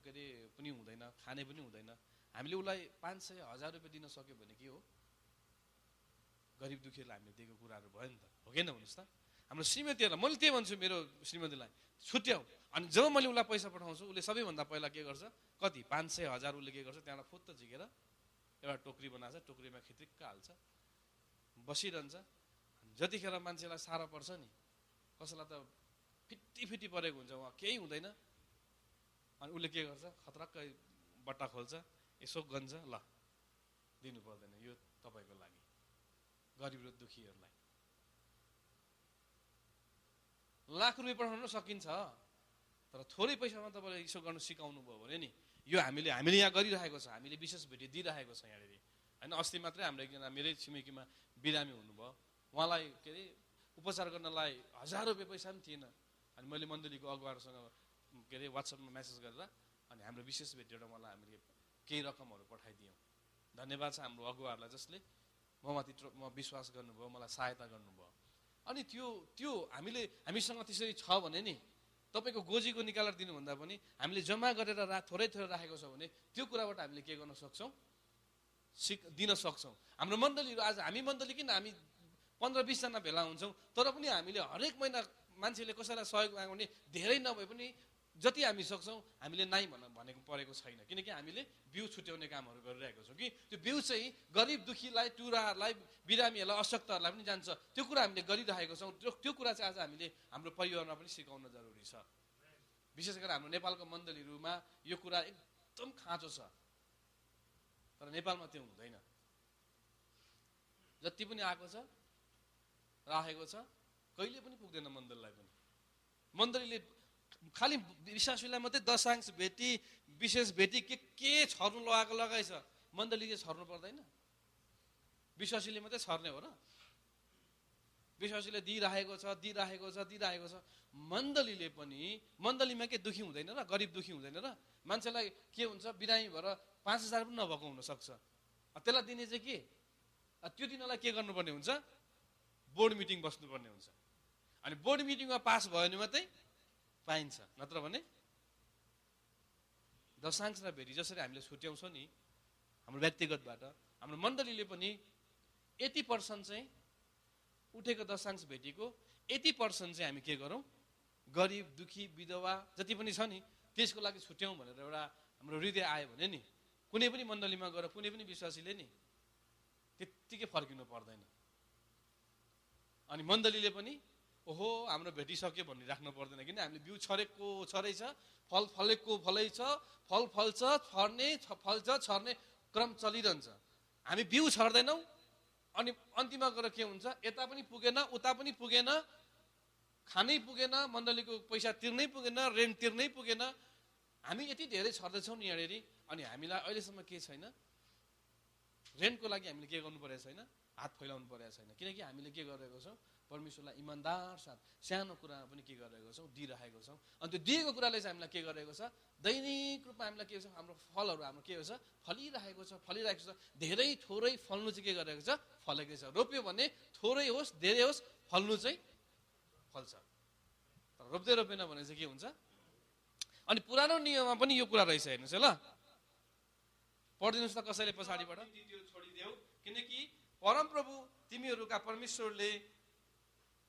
के अरे पनि हुँदैन, खाने पनि हुँदैन, हामीले उसलाई 500 1000 रुपियाँ दिन सक्यो भने के हो, गरिब दुखीहरूलाई हामीले दिएको कुराहरू भयो नि त, हो कि न? भन्नुहोस् त। हाम्रो श्रीमतीहरूलाई मैले त्यही भन्छु, मेरो श्रीमतीलाई छुट्याऊ। अनि जब मैले उसलाई पैसा पठाउँछु, उसले सबैभन्दा पहिला के गर्छ, कति 500 1000 उसले के गर्छ, त्यहाँबाट फुत्त झिकेर एउटा टोकरी बनाएको छ, टोकरीमा खित्रिक्क हाल्छ, बसिरहन्छ। जतिखेर मान्छेलाई साह्रो पर्छ नि, कसैलाई त फिटी परेको हुन्छ, उहाँ केही हुँदैन, अनि उसले के गर्छ, खतरक्कै बट्टा खोल्छ, यसो गन्छ, ल दिनु पर्दैन, यो तपाईँको लागि, गरिब र दुखीहरूलाई। लाख रुपियाँ पठाउन सकिन्छ, तर थोरै पैसामा तपाईँले यसो गर्नु सिकाउनु भयो भने नि, यो हामीले यहाँ गरिरहेको छ, हामीले विशेष भेटी दिइरहेको छ यहाँनिर, होइन? अस्ति मात्रै हाम्रो एकजना मेरै छिमेकीमा बिरामी हुनुभयो, उहाँलाई के अरे उपचार गर्नलाई 1000 रुपियाँ पैसा पनि थिएन। अनि मैले मण्डलीको अगुवाहरूसँग के अरे वाट्सएपमा मेसेज गरेर अनि हाम्रो विशेष भेटेर उहाँलाई हामीले केही रकमहरू पठाइदियौँ। धन्यवाद छ हाम्रो अगुवाहरूलाई जसले म विश्वास गर्नुभयो, मलाई सहायता गर्नुभयो। अनि त्यो हामीसँग त्यसरी छ भने नि तपाईँको गोजीको निकालेर दिनुभन्दा पनि हामीले जम्मा गरेर थोरै थोरै राखेको छ भने त्यो कुराबाट हामीले के गर्न सक्छौँ, दिन सक्छौँ। हाम्रो मण्डलीहरू आज हामी मण्डली किन हामी 15-20 जना भेला हुन्छौँ, तर पनि हामीले हरेक महिना मान्छेले कसैलाई सहयोग माग्यो भने धेरै नभए पनि जति हामी सक्छौँ हामीले नाइ भनेको परेको छैन, किनकि हामीले बिउ छुट्याउने कामहरू गरिरहेको छौँ कि त्यो बिउ चाहिँ गरिब दुखीलाई, टुराहरूलाई, बिरामीहरूलाई, अशक्तहरूलाई पनि जान्छ। त्यो कुरा हामीले गरिरहेको छौँ। त्यो कुरा चाहिँ आज हामीले हाम्रो परिवारमा पनि सिकाउन जरुरी छ। विशेष गरेर हाम्रो नेपालको मण्डलीहरूमा यो कुरा एकदम खाँचो छ, तर नेपालमा त्यो हुँदैन। जति पनि आएको छ, राखेको छ, कहिले पनि पुग्दैन मण्डलीलाई पनि। मण्डलीले खालि विश्वासीलाई मात्रै दशांश भेटी, विशेष भेटी के छर्नु लगाएछ, मण्डलीले छर्नु पर्दैन? विश्वासीले मात्रै छर्ने हो र? विश्वासीले दिइराखेको छ। मण्डलीले पनि, मण्डलीमा के दुखी हुँदैन र? गरिब दुखी हुँदैन र? मान्छेलाई के हुन्छ, बिरामी भएर 5,000 पनि नभएको हुनसक्छ, त्यसलाई दिने चाहिँ के? त्यो दिनलाई के गर्नुपर्ने हुन्छ? बोर्ड मिटिङ बस्नुपर्ने हुन्छ। अनि बोर्ड मिटिङमा पास भयो भने मात्रै पाइन्छ, नत्र भने दशांश र भेटी जसरी हामीले छुट्याउँछौँ नि हाम्रो व्यक्तिगतबाट, हाम्रो मण्डलीले पनि 80% चाहिँ उठेको दशांश भेटीको 80% चाहिँ हामी के गरौँ, गरिब दुखी विधवा जति पनि छ नि त्यसको लागि छुट्याउँ भनेर एउटा हाम्रो हृदय आयो भने नि कुनै पनि मण्डलीमा गएर कुनै पनि विश्वासीले नि त्यत्तिकै फर्किनु पर्दैन। अनि मण्डलीले पनि ओहो हाम्रो भेटिसक्यो भन्ने राख्नु पर्दैन, किन हामीले बिउ छरेको छरै छ, फल फलेको फलै छ, फल फल्छ, फल्छ, छर्ने क्रम चलिरहन्छ। हामी बिउ छर्दैनौँ अनि अन्तिममा गएर के हुन्छ, यता पनि पुगेन, उता पनि पुगेन, खानै पुगेन, मण्डलीको पैसा तिर्नै पुगेन, रेन्ट तिर्नै पुगेन, हामी यति धेरै छर्दैछौँ नि यहाँनिर। अनि हामीलाई अहिलेसम्म के छैन, रेन्टको लागि हामीले के गर्नु परेको छैन, हात फैलाउनु परेको छैन, किनकि हामीले के गरेको छौँ, परमेश्वरलाई इमान्दार साथ सानो कुरामा पनि के गरेको छौँ, दिइरहेको छौँ। अनि त्यो दिएको कुराले चाहिँ हामीलाई के गरेको छ, दैनिक रूपमा हामीलाई के छ, हाम्रो फलहरू हाम्रो के छ, फलिरहेको छ। धेरै थोरै फल्नु चाहिँ के गरेको छ, फलेकै छ। रोप्यो भने थोरै होस् धेरै होस् फल्नु चाहिँ फल्छ, तर रोप्दै रोपेन भने चाहिँ के हुन्छ। अनि पुरानो नियममा पनि यो कुरा रहेछ, हेर्नुहोस् है ल, पढिदिनुहोस् त कसैले पछाडिबाट। त्यो छोडिदेऊ किनकि परमप्रभु तिमीहरूका परमेश्वरले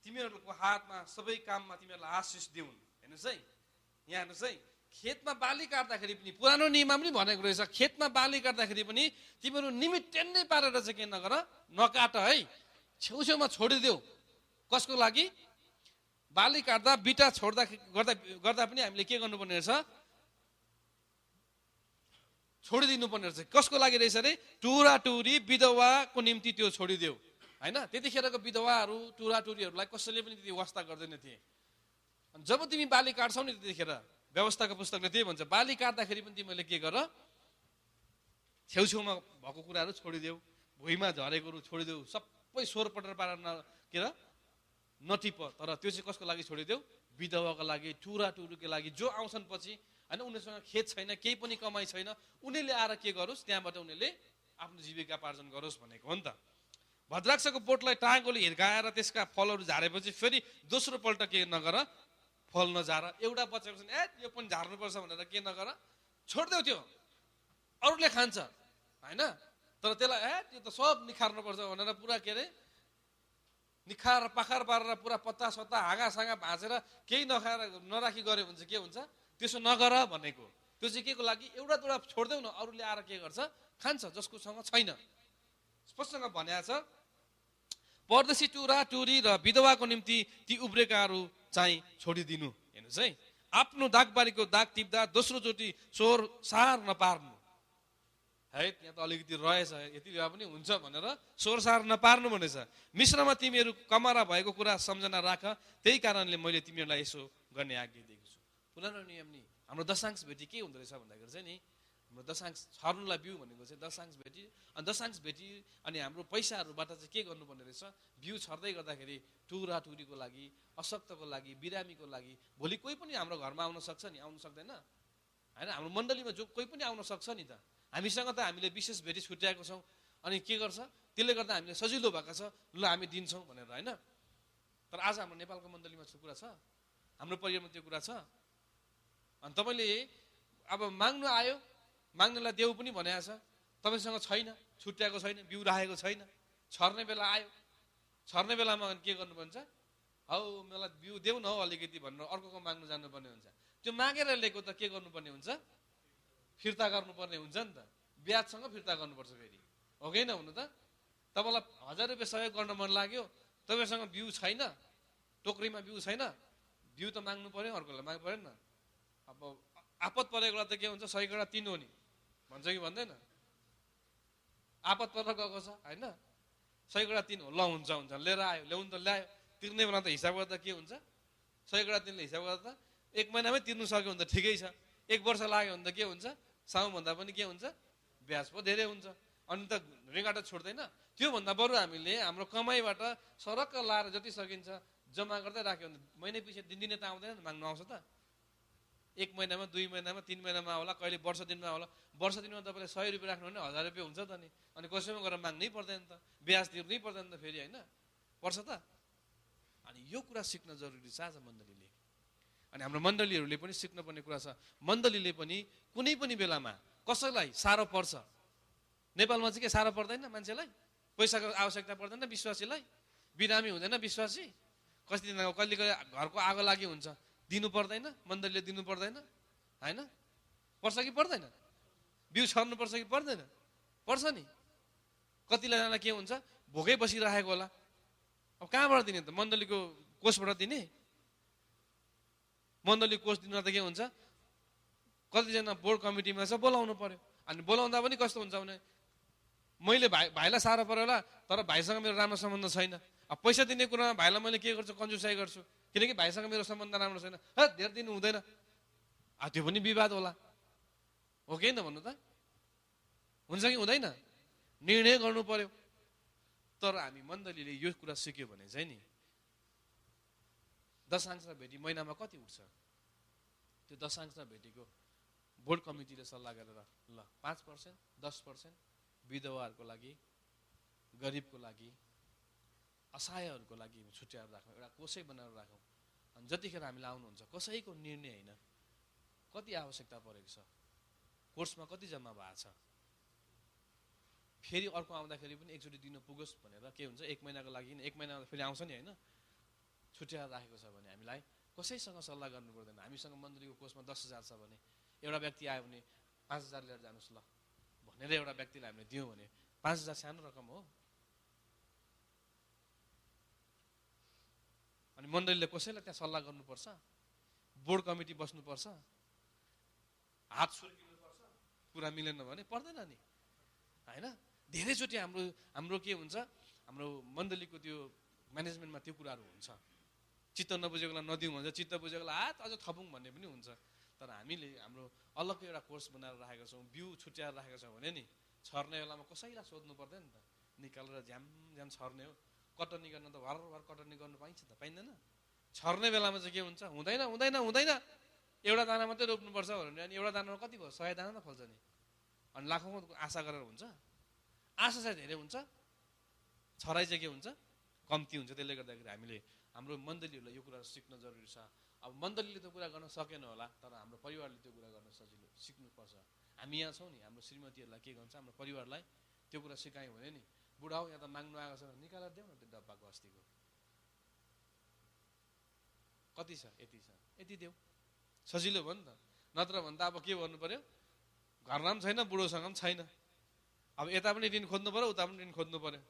तिमीहरूको हातमा सबै काममा तिमीहरूलाई आशिष दिउन्। हेर्नुहोस् है, यहाँ हेर्नुहोस् है, खेतमा बाली काट्दाखेरि पनि पुरानो नियममा पनि भनेको रहेछ, खेतमा बाली काट्दाखेरि पनि तिमीहरू निमित टेन्नै पारेर चाहिँ के नगर, नकाट है, छेउछेउमा छोडिदेऊ। कसको लागि? बाली काट्दा बिटा गर्दा पनि हामीले के गर्नुपर्ने रहेछ, छोडिदिनु पर्ने रहेछ। कसको लागि रहेछ अरे? टुरा टुरी विधवाको निम्ति त्यो छोडिदेऊ होइन। त्यतिखेरको विधवाहरू टुरा टुरीहरूलाई कसैले पनि त्यति वास्ता गर्दैन थिए। जब तिमी बाली काट्छौ नि त्यतिखेर व्यवस्थाको पुस्तकले त्यही भन्छ, बाली काट्दाखेरि पनि तिमीले के गर, छेउछेउमा भएको कुराहरू छोडिदेऊ, भुइँमा झरेकोहरू छोडिदेऊ, सबै सोर पटर पारेर के र नटिप। तर त्यो चाहिँ कसको लागि छोडिदेऊ? विधवाको लागि, टुरा टुरीको लागि, जो आउँछन् पछि होइन, उनीहरूसँग खेत छैन, केही पनि कमाइ छैन, उनीहरूले आएर के गरोस्, त्यहाँबाट उनीहरूले आफ्नो जीविका पार्जन गरोस् भनेको हो नि त। भद्राक्षको बोटलाई टाँगोले हिर्काएर त्यसका फलहरू झारेपछि फेरि दोस्रो पल्ट के नगर, फल नझार। एउटा बचेको छ यो पनि झार्नुपर्छ भनेर के नगर, छोडिदेऊ, त्यो अरूले खान्छ होइन। तर त्यसलाई त्यो त सब निखार्नुपर्छ भनेर पुरा के अरे निखार पाखार पारेर पुरा पत्ता सत्ता हाँगासाँगा भाँचेर केही नखाएर नराखी गऱ्यो भने चाहिँ के हुन्छ, त्यसो नगर भनेको। त्यो चाहिँ के को लागि? एउटा दुईवटा छोडिदेऊ न, अरूले आएर के गर्छ, खान्छ, जसकोसँग छैन। स्पष्टसँग भनेको छ, परदेशी टुरा टुरी र विधवाको निम्ति ती उब्रेकाहरू चाहिँ छोडिदिनु। हेर्नुहोस् है, आफ्नो दागबारीको दाग टिप्दा दोस्रो चोटि सोर सार नपार्नु है। त्यहाँ त अलिकति रहेछ, यति भए पनि हुन्छ भनेर सोर सार नपार्नु भनेछ। मिश्रमा तिमीहरू कमरा भएको कुरा सम्झना राख, त्यही कारणले मैले तिमीहरूलाई यसो गर्ने आज्ञा दिएको छु। पुरानो नियम नि हाम्रो दशांश भेटी के हुँदो रहेछ भन्दाखेरि चाहिँ नि, हाम्रो दशांश छर्नुलाई बिउ भनेको चाहिँ दशांश भेटी। अनि दशांश भेटी अनि हाम्रो पैसाहरूबाट चाहिँ के गर्नुपर्ने रहेछ, बिउ छर्दै गर्दाखेरि टुरा टुरीको लागि, अशक्तको लागि, बिरामीको लागि, भोलि कोही पनि हाम्रो घरमा आउन सक्छ नि, आउनु सक्दैन होइन। हाम्रो मण्डलीमा जो कोही पनि आउन सक्छ नि त, हामीसँग त हामीले विशेष भेटी छुट्याएको छौँ। अनि के गर्छ, त्यसले गर्दा हामीले सजिलो भएको छ, ल हामी दिन्छौँ भनेर होइन। तर आज हाम्रो नेपालको मण्डलीमा त्यो कुरा छ, हाम्रो परिवारमा त्यो कुरा छ। अनि तपाईँले अब माग्नु आयो, माग्नेलाई देऊ पनि भनेको छ, तपाईँसँग छैन, छुट्याएको छैन, बिउ राखेको छैन, छर्ने बेला आयो, छर्ने बेलामा के गर्नुपर्छ, हौ मलाई बिउ देऊ न हौ अलिकति भनेर अर्कोको माग्नु जानुपर्ने हुन्छ। त्यो मागेर ल्याएको त के गर्नुपर्ने हुन्छ, फिर्ता गर्नुपर्ने हुन्छ नि त, ब्याजसँग फिर्ता गर्नुपर्छ फेरि, हो कि होइन हुनु त। तपाईँलाई 1000 रुपियाँ सहयोग गर्न मन लाग्यो, तपाईँसँग बिउ छैन, टोकरीमा बिउ छैन, बिउ त माग्नु पर्यो, अर्कोलाई माग्नु परेन। अब आपत परेको बेला त के हुन्छ, 100 कडा 3 हो नि भन्छ कि भन्दैन, आपत परेर गएको छ होइन, 100 कडा 3 हो, ल हुन्छ हुन्छ लिएर आयो, ल्याउनु त ल्यायो, तिर्ने बेला त हिसाब गर्दा के हुन्छ, 100 कडा 3 ले हिसाब गर्दा 1 महिनामै तिर्नु सक्यो भने त ठिकै छ, 1 वर्ष लाग्यो भने त के हुन्छ, साउभन्दा पनि के हुन्छ, ब्याज पो धेरै हुन्छ, अनि त रेगाटा छोड्दैन। त्योभन्दा बरु हामीले हाम्रो कमाइबाट सरक्क लाएर जति सकिन्छ जम्मा गर्दै राख्यो भने महिना पछि दिनदिनै त आउँदैन, माग्नु आउँछ त, 1 महिनामा 2 महिनामा 3 महिनामा आउला, कहिले वर्ष दिनमा आउला। वर्ष दिनमा तपाईँले 100 रुपियाँ राख्नु भने 1000 रुपियाँ हुन्छ त नि, अनि कसैमा गएर माग्नै पर्दैन त, ब्याज तिर्नै पर्दैन त फेरि, होइन पर्छ त। अनि यो कुरा सिक्न जरुरी छ आज मण्डलीले, अनि हाम्रो मण्डलीहरूले पनि सिक्नुपर्ने कुरा छ। मण्डलीले पनि कुनै पनि बेलामा कसैलाई साह्रो पर्छ, नेपालमा चाहिँ के साह्रो पर्दैन मान्छेलाई, पैसाको आवश्यकता पर्दैन विश्वासीलाई, बिरामी हुँदैन विश्वासी, कति दिन कहिले कहिले घरको आगो लागि हुन्छ, दिनु पर्दैन, मण्डलीले दिनु पर्दैन, होइन पर्छ कि पर्दैन, बिउ छर्नु पर्छ कि पर्दैन, पर्छ नि। कतिजना के हुन्छ, भोकै बसिरहेको होला, अब कहाँबाट दिने त, मण्डलीको कोषबाट दिने, मण्डली कोष दिनु त के हुन्छ, कतिजना बोर्ड कमिटीमा छ बोलाउनु पर्यो, अनि बोलाउँदा पनि कस्तो हुन्छ भने मैले भाइलाई साह्रो पर्यो होला, तर भाइसँग मेरो राम्रो सम्बन्ध छैन, अब पैसा दिने कुरामा भाइलाई मैले के गर्छु, कन्जुसाइ गर्छु, किनकि भाइसँग मेरो सम्बन्ध राम्रो छैन, धेरै दिनु हुँदैन, त्यो पनि विवाद होला, हो कि होइन भन्नु त, हुन्छ कि हुँदैन, निर्णय गर्नु पर्यो। तर हामी मण्डलीले यो कुरा सिक्यो भने चाहिँ नि, दशांश र भेटी महिनामा कति उठ्छ, त्यो दशांश र भेटीको बोर्ड कमिटीले सल्लाह गरेर ल 5%, 10% विधवाहरूको लागि, गरिबको लागि, असहायहरूको लागि छुट्याएर राखौँ, एउटा कोषै बनाएर राखौँ। अनि जतिखेर हामीलाई आउनुहुन्छ कसैको निर्णय होइन, कति आवश्यकता परेको छ, कोर्समा कति जम्मा भएको छ, फेरि अर्को आउँदाखेरि पनि एकचोटि दिन पुगोस् भनेर के हुन्छ, 1 महिनाको लागि 1 महिना फेरि आउँछ नि होइन, छुट्याएर राखेको छ भने हामीलाई कसैसँग सल्लाह गर्नु पर्दैन। हामीसँग मण्डलीको कोषमा 10,000 छ भने एउटा व्यक्ति आयो भने 5,000 लिएर जानुहोस् ल भनेर एउटा व्यक्तिलाई हामीले दियौँ भने 5,000 सानो रकम हो, अनि मण्डलीले कसैलाई त्यहाँ सल्लाह गर्नुपर्छ, बोर्ड कमिटी बस्नुपर्छ, हात सुर्किनुपर्छ, कुरा मिलेन भने पर्दैन नि, होइन। धेरैचोटि हाम्रो के हुन्छ, हाम्रो मण्डलीको त्यो म्यानेजमेन्टमा त्यो कुराहरू हुन्छ, चित्त नबुझेकोलाई नदिउँ भन्छ, चित्त बुझेकोलाई हात अझ थपौँ भन्ने पनि हुन्छ। तर हामीले हाम्रो अलग्गै एउटा कोर्स बनाएर राखेका छौँ, बिउ छुट्याएर राखेका छौँ भने नि छर्ने बेलामा कसैलाई सोध्नु पर्दैन नि त, निकालेर झ्याम झ्याम छर्ने हो, कटनी गर्न त भर कटनी गर्नु पाइन्छ त पाइँदैन, छर्ने बेलामा चाहिँ के हुन्छ, हुँदैन हुँदैन हुँदैन, एउटा दाना मात्रै रोप्नुपर्छ भने अनि एउटा दानामा कति भयो, 100 दाना त फल्छ नि, अनि लाखौँको आशा गरेर हुन्छ, आशा चाहिँ धेरै हुन्छ, छराइ चाहिँ के हुन्छ, कम्ती हुन्छ। त्यसले गर्दाखेरि हामीले हाम्रो मण्डलीहरूलाई यो कुरा सिक्न जरुरी छ। अब मण्डलीले त कुरा गर्न सकेन होला, तर हाम्रो परिवारले त्यो कुरा गर्न सजिलो सिक्नुपर्छ। हामी यहाँ छौँ नि, हाम्रो श्रीमतीहरूलाई के गर्छ, हाम्रो परिवारलाई त्यो कुरा सिकायौँ भने नि, बुढा हो यहाँ त माग्नु आएको छ निकालेर देऊ न त्यो डब्बाको अस्तिको कति छ, यति छ, यति देऊ, सजिलो भयो नि त। नत्र भने त अब के गर्नु पर्यो, घरमा पनि छैन, बुढोसँग पनि छैन, अब यता पनि ऋण खोज्नु पर्यो, उता पनि ऋण खोज्नु पर्यो,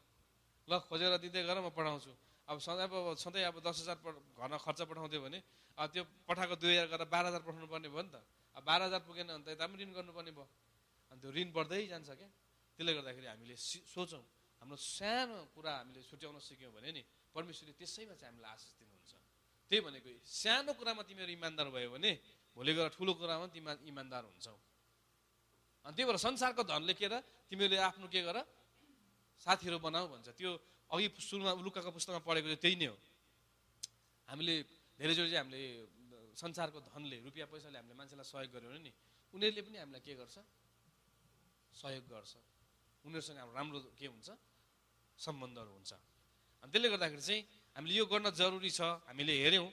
ल खोजेर दिँदै गर म पठाउँछु। अब सधैँ अब 10,000 घरमा खर्च पठाउँथ्यो भने अब त्यो पठाएको 2,000 गरेर 12,000 पठाउनु पर्ने भयो नि त, अब 12,000 पुगेन भने त यता पनि ऋण गर्नुपर्ने भयो, अनि त्यो ऋण बढ्दै जान्छ क्या। त्यसले गर्दाखेरि हामीले सोचौँ, हाम्रो सानो कुरा हामीले छुट्याउन सिक्यौँ भने नि परमेश्वरले त्यसैमा चाहिँ हामीलाई आशिष दिनुहुन्छ। त्यही भनेको सानो कुरामा तिमीहरू इमान्दार भयो भने भोलि गएर ठुलो कुरामा तिमी इमान्दार हुन्छौ। अनि त्यही भएर संसारको धनले के र तिमीहरूले आफ्नो के गर साथीहरू बनाऊ भन्छ। त्यो अघि सुरुमा लुकाको पुस्तकमा पढेको त्यही नै हो। हामीले धेरैचोटि चाहिँ हामीले संसारको धनले, रुपियाँ पैसाले हामीले मान्छेलाई सहयोग गर्यो भने नि उनीहरूले पनि हामीलाई के गर्छ, सहयोग गर्छ, उनीहरूसँग हाम्रो राम्रो के हुन्छ, सम्बन्धहरू हुन्छ। अनि त्यसले गर्दाखेरि चाहिँ हामीले यो गर्न जरुरी छ। हामीले हेऱ्यौँ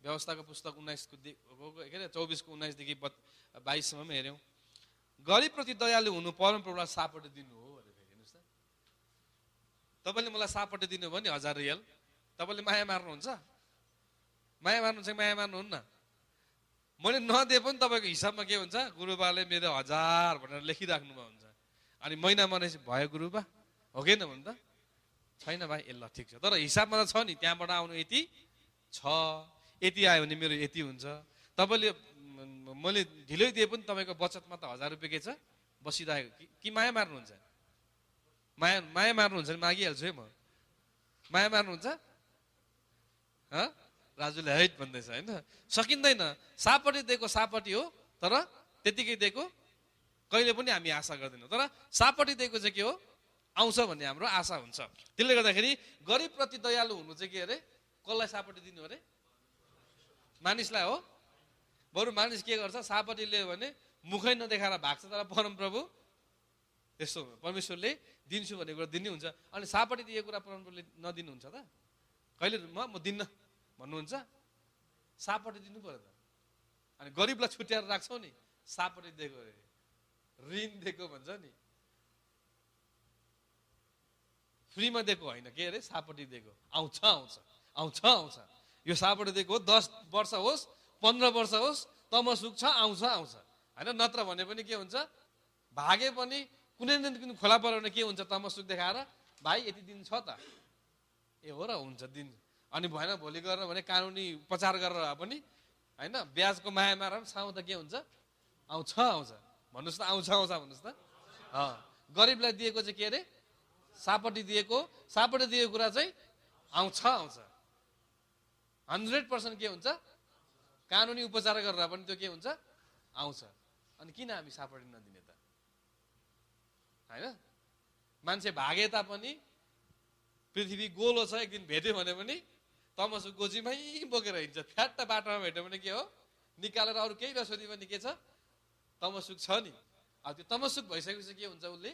व्यवस्थाको पुस्तक 19को के अरे 24को 19 देखि 22सम्म हेऱ्यौँ। गरिबप्रति दयालु हुनु परमप्रभुलाई सापट दिनु हो भनेर। हेर्नुहोस् त, तपाईँले मलाई सापट दिनु भयो नि 1000 रियल, तपाईँले माया मार्नुहुन्छ? माया मार्नुहुन्छ कि माया मार्नुहुन्न? मैले नदिए पनि तपाईँको हिसाबमा के हुन्छ, गुरुबाले मेरो 1000 भनेर लेखिराख्नुभयो हुन्छ। अनि महिना मरेपछि भयो गुरुबा, हो कि न भन्नु त? छैन भाइ, ए ल ठिक छ, तर हिसाबमा त छ नि, त्यहाँबाट आउनु यति छ, यति आयो भने मेरो यति हुन्छ। तपाईँले मैले ढिलै दिए पनि तपाईँको बचतमा त 1000 रुपियाँ के छ बसिरहेको कि माया मार्नुहुन्छ? माया मार्नुहुन्छ भने मागिहाल्छु है म। माया मार्नुहुन्छ? राजुले हैट भन्दैछ होइन, सकिँदैन। सापटी दिएको सापटी हो, तर त्यतिकै दिएको कहिले पनि हामी आशा गर्दैनौँ। तर सापटी दिएको चाहिँ के हो, आउँछ भन्ने हाम्रो आशा हुन्छ। त्यसले गर्दाखेरि गरिबप्रति दयालु हुनु चाहिँ के अरे, कसलाई सापटी दिनु अरे? मानिसलाई हो। बरु मानिस के गर्छ, सापटी लियो भने मुखै नदेखाएर भाग्छ, तर परमप्रभु त्यस्तो परमेश्वरले दिन्छु भन्ने कुरा दिनै हुन्छ। अनि सापटी दिएको कुरा परमप्रभुले नदिनुहुन्छ त? कहिले म दिन्न भन्नुहुन्छ? सापटी दिनु पर्यो त। अनि गरिबलाई छुट्याएर राख्छौ नि, सापटी दिएको अरे, ऋण दिएको भन्छ नि, फ्रीमा दिएको होइन के अरे, सापटी दिएको। आउँछ आउँछ आउँछ आउँछ। यो सापटी दिएको 10 वर्ष होस् 15 वर्ष होस्, तमसुक छ, आउँछ आउँछ होइन। नत्र भने पनि के हुन्छ, भागे पनि कुनै न कुनै खोला पऱ्यो भने के हुन्छ, तमसुक देखाएर भाइ यति दिन छ त, ए हो र हुन्छ दिन। अनि भएन भोलि गरेर भने कानुनी उपचार गरेर पनि होइन, ब्याजको माया मार साउ त के हुन्छ, आउँछ आउँछ भन्नुहोस् त, आउँछ आउँछ भन्नुहोस् त। गरिबलाई दिएको चाहिँ के अरे, सापटी दिएको। सापटी दिएको कुरा चाहिँ आउँछ आउँछ, 100% के हुन्छ, कानुनी उपचार गरेर पनि त्यो के हुन्छ, आउँछ। अनि किन हामी सापटी नदिने त होइन? मान्छे भागे तापनि, पृथ्वी गोलो छ, एक दिन भेट्यो भने पनि तमसुक गोजीमै बोकेर हिँड्छ। फ्याट्ट बाटोमा भेट्यो भने के हो, निकालेर अरू केही नसोधी पनि के छ, तमसुक छ नि। अब त्यो तमसुक भइसकेपछि के हुन्छ, उसले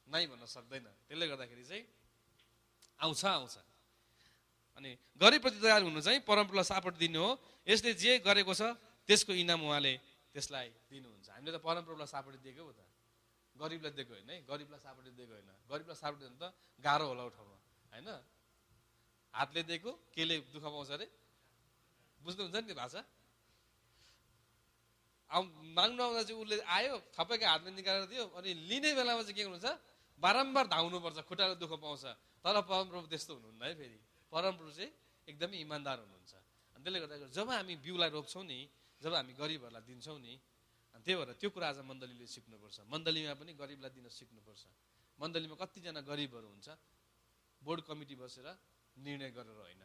नै भन्न सक्दैन। त्यसले गर्दाखेरि चाहिँ आउँछ आउँछ। अनि गरिबप्रति दयालु हुनु चाहिँ परमप्रभुलाई सापट दिनु हो। यसले जे गरेको छ त्यसको इनाम उहाँले त्यसलाई दिनुहुन्छ। हामीले त परमप्रभुलाई सापट दिएको हो त, गरिबलाई दिएको होइन है। गरिबलाई सापट दिएको होइन। गरिबलाई सापट दिनु त गाह्रो होला उठाउन होइन। हातले दिएको केले दुःख पाउँछ अरे, बुझ्नुहुन्छ नि त्यो भाषा? माग्नु आउँदा चाहिँ उसले आयो, खपेको हातले निकालेर दियो, अनि लिने बेलामा चाहिँ के गर्नुहुन्छ, बारम्बार धाउनुपर्छ, खुट्टाले दुःख पाउँछ। तर परमप्रभु त्यस्तो हुनुहुन्न है। फेरि परमप्रभु चाहिँ एकदमै इमान्दार हुनुहुन्छ। अनि त्यसले गर्दा जब हामी बिउलाई रोप्छौँ नि, जब हामी गरिबहरूलाई दिन्छौँ नि, अनि त्यही भएर त्यो कुरा आज मण्डलीले सिक्नुपर्छ। मण्डलीमा पनि गरिबलाई दिन सिक्नुपर्छ। मण्डलीमा कतिजना गरिबहरू हुन्छ, बोर्ड कमिटी बसेर निर्णय गरेर होइन,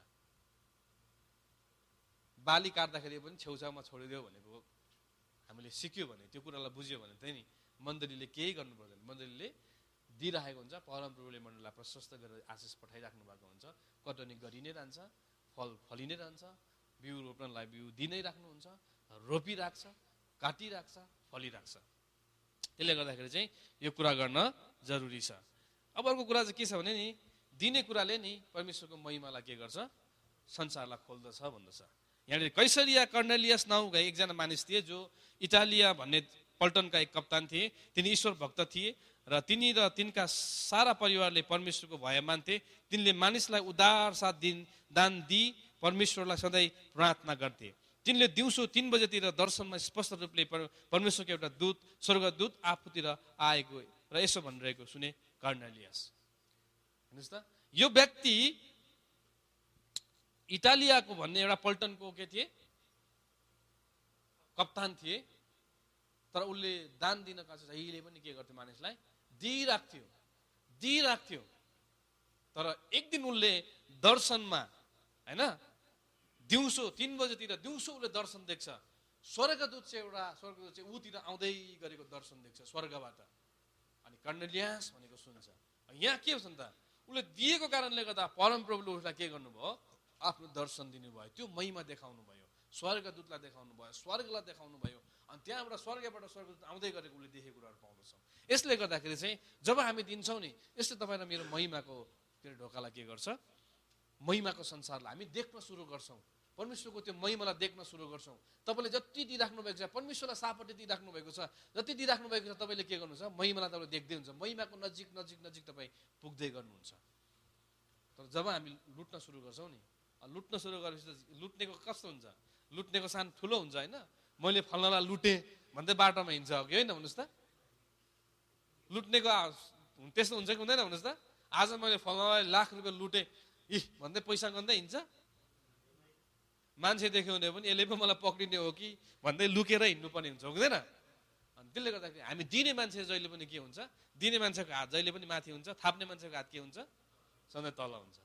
बाली काट्दाखेरि पनि छेउछाउमा छोडिदियो भनेको हामीले सिक्यो भने, त्यो कुरालाई बुझ्यो भने चाहिँ नि मण्डलीले केही गर्नु पर्दैन। मण्डलीले दिइरहेको हुन्छ। परमप्रभुले मण्डलीलाई प्रशस्त गरेर आशिष पठाइराख्नु भएको हुन्छ। कटनी गरि नै रहन्छ, फल फलि नै रहन्छ, बिउ रोप्नलाई बिउ दिइ नै राख्नुहुन्छ, रोपिराख्छ, काटिराख्छ, फलिराख्छ। त्यसले गर्दाखेरि चाहिँ यो कुरा गर्न जरुरी छ। अब अर्को कुरा चाहिँ के छ भने नि, दिने कुराले नि परमेश्वरको महिमालाई के गर्छ, संसारलाई खोल्दछ भन्दछ। यहाँनिर कैसरिया कर्नेलियस नाउँका एकजना मानिस थिए, जो इटालिया भन्ने पल्टनका एक कप्तान थिए। तिनी ईश्वर भक्त थिए र तिनी र तिनका सारा परिवारले परमेश्वरको भय मान्थे। तिनले मानिसलाई उदार साथ दान दिई परमेश्वरलाई सधैँ प्रार्थना गर्थे। तिनले दिउँसो 3 बजेतिर दर्शनमा स्पष्ट रूपले परमेश्वरको एउटा दूत, स्वर्गदूत आफूतिर आएको र यसो भनिरहेको सुने, कर्नेलियस। हेर्नुहोस् त, यो व्यक्ति इटालियाको भन्ने एउटा पल्टनको के थिए, कप्तान थिए। तर उसले दान दिन जहिले पनि के गर्थ्यो, मानिसलाई दिइराख्थ्यो। तर एक दिन उसले दर्शनमा होइन, दिउँसो 3 बजेतिर दिउँसो उसले दर्शन देख्छ। स्वर्गदूत चाहिँ उतिर आउँदै गरेको दर्शन देख्छ स्वर्गबाट। अनि कर्नेलियस भनेको सुन्छ। यहाँ के हुन्छ त, उसले दिएको कारणले गर्दा परमप्रभुले उसलाई के गर्नुभयो, आफ्नो दर्शन दिनुभयो। त्यो महिमा देखाउनु भयो, स्वर्गदूतलाई देखाउनु भयो, स्वर्गलाई देखाउनु भयो। अनि त्यहाँबाट स्वर्गबाट स्वर्गदूत आउँदै गरेको उसले देखेको कुराहरू पाउँदछौँ। यसले गर्दाखेरि चाहिँ जब हामी दिन्छौँ नि, यसले तपाईँ र मेरो महिमाको ढोकालाई के गर्छ, महिमाको संसारलाई हामी देख्न सुरु गर्छौँ, परमेश्वरको त्यो महिमालाई देख्न सुरु गर्छौँ। तपाईँले जति दिइराख्नु भएको छ, परमेश्वरलाई सापट्टि दिइराख्नु भएको छ, जति दिइराख्नु भएको छ, तपाईँले के गर्नुहुन्छ, महिमालाई तपाईँले देख्दै हुन्छ, महिमाको नजिक नजिक नजिक तपाईँ पुग्दै गर्नुहुन्छ। तर जब हामी लुट्न सुरु गर्छौँ नि, लुट्न सुरु गरेपछि लुट्नेको कस्तो हुन्छ, लुट्नेको सान ठुलो हुन्छ होइन। मैले फल्नालाई लुटेँ भन्दै बाटोमा हिँड्छ कि होइन, भन्नुहोस् त। लुट्नेको त्यस्तो हुन्छ कि हुँदैन भन्नुहोस् त। आज मैले फल्नालाई लाख रुपियाँ लुटेँ भन्दै पैसा गर्दै हिँड्छ। मान्छे देख्यो भने पनि यसले पो मलाई पक्रिने हो कि भन्दै लुकेर हिँड्नुपर्ने हुन्छ, हुँदैन। अनि त्यसले गर्दाखेरि हामी दिने मान्छे जहिले पनि के हुन्छ, दिने मान्छेको हात जहिले पनि माथि हुन्छ, थाप्ने मान्छेको हात के हुन्छ, सधैँ तल हुन्छ।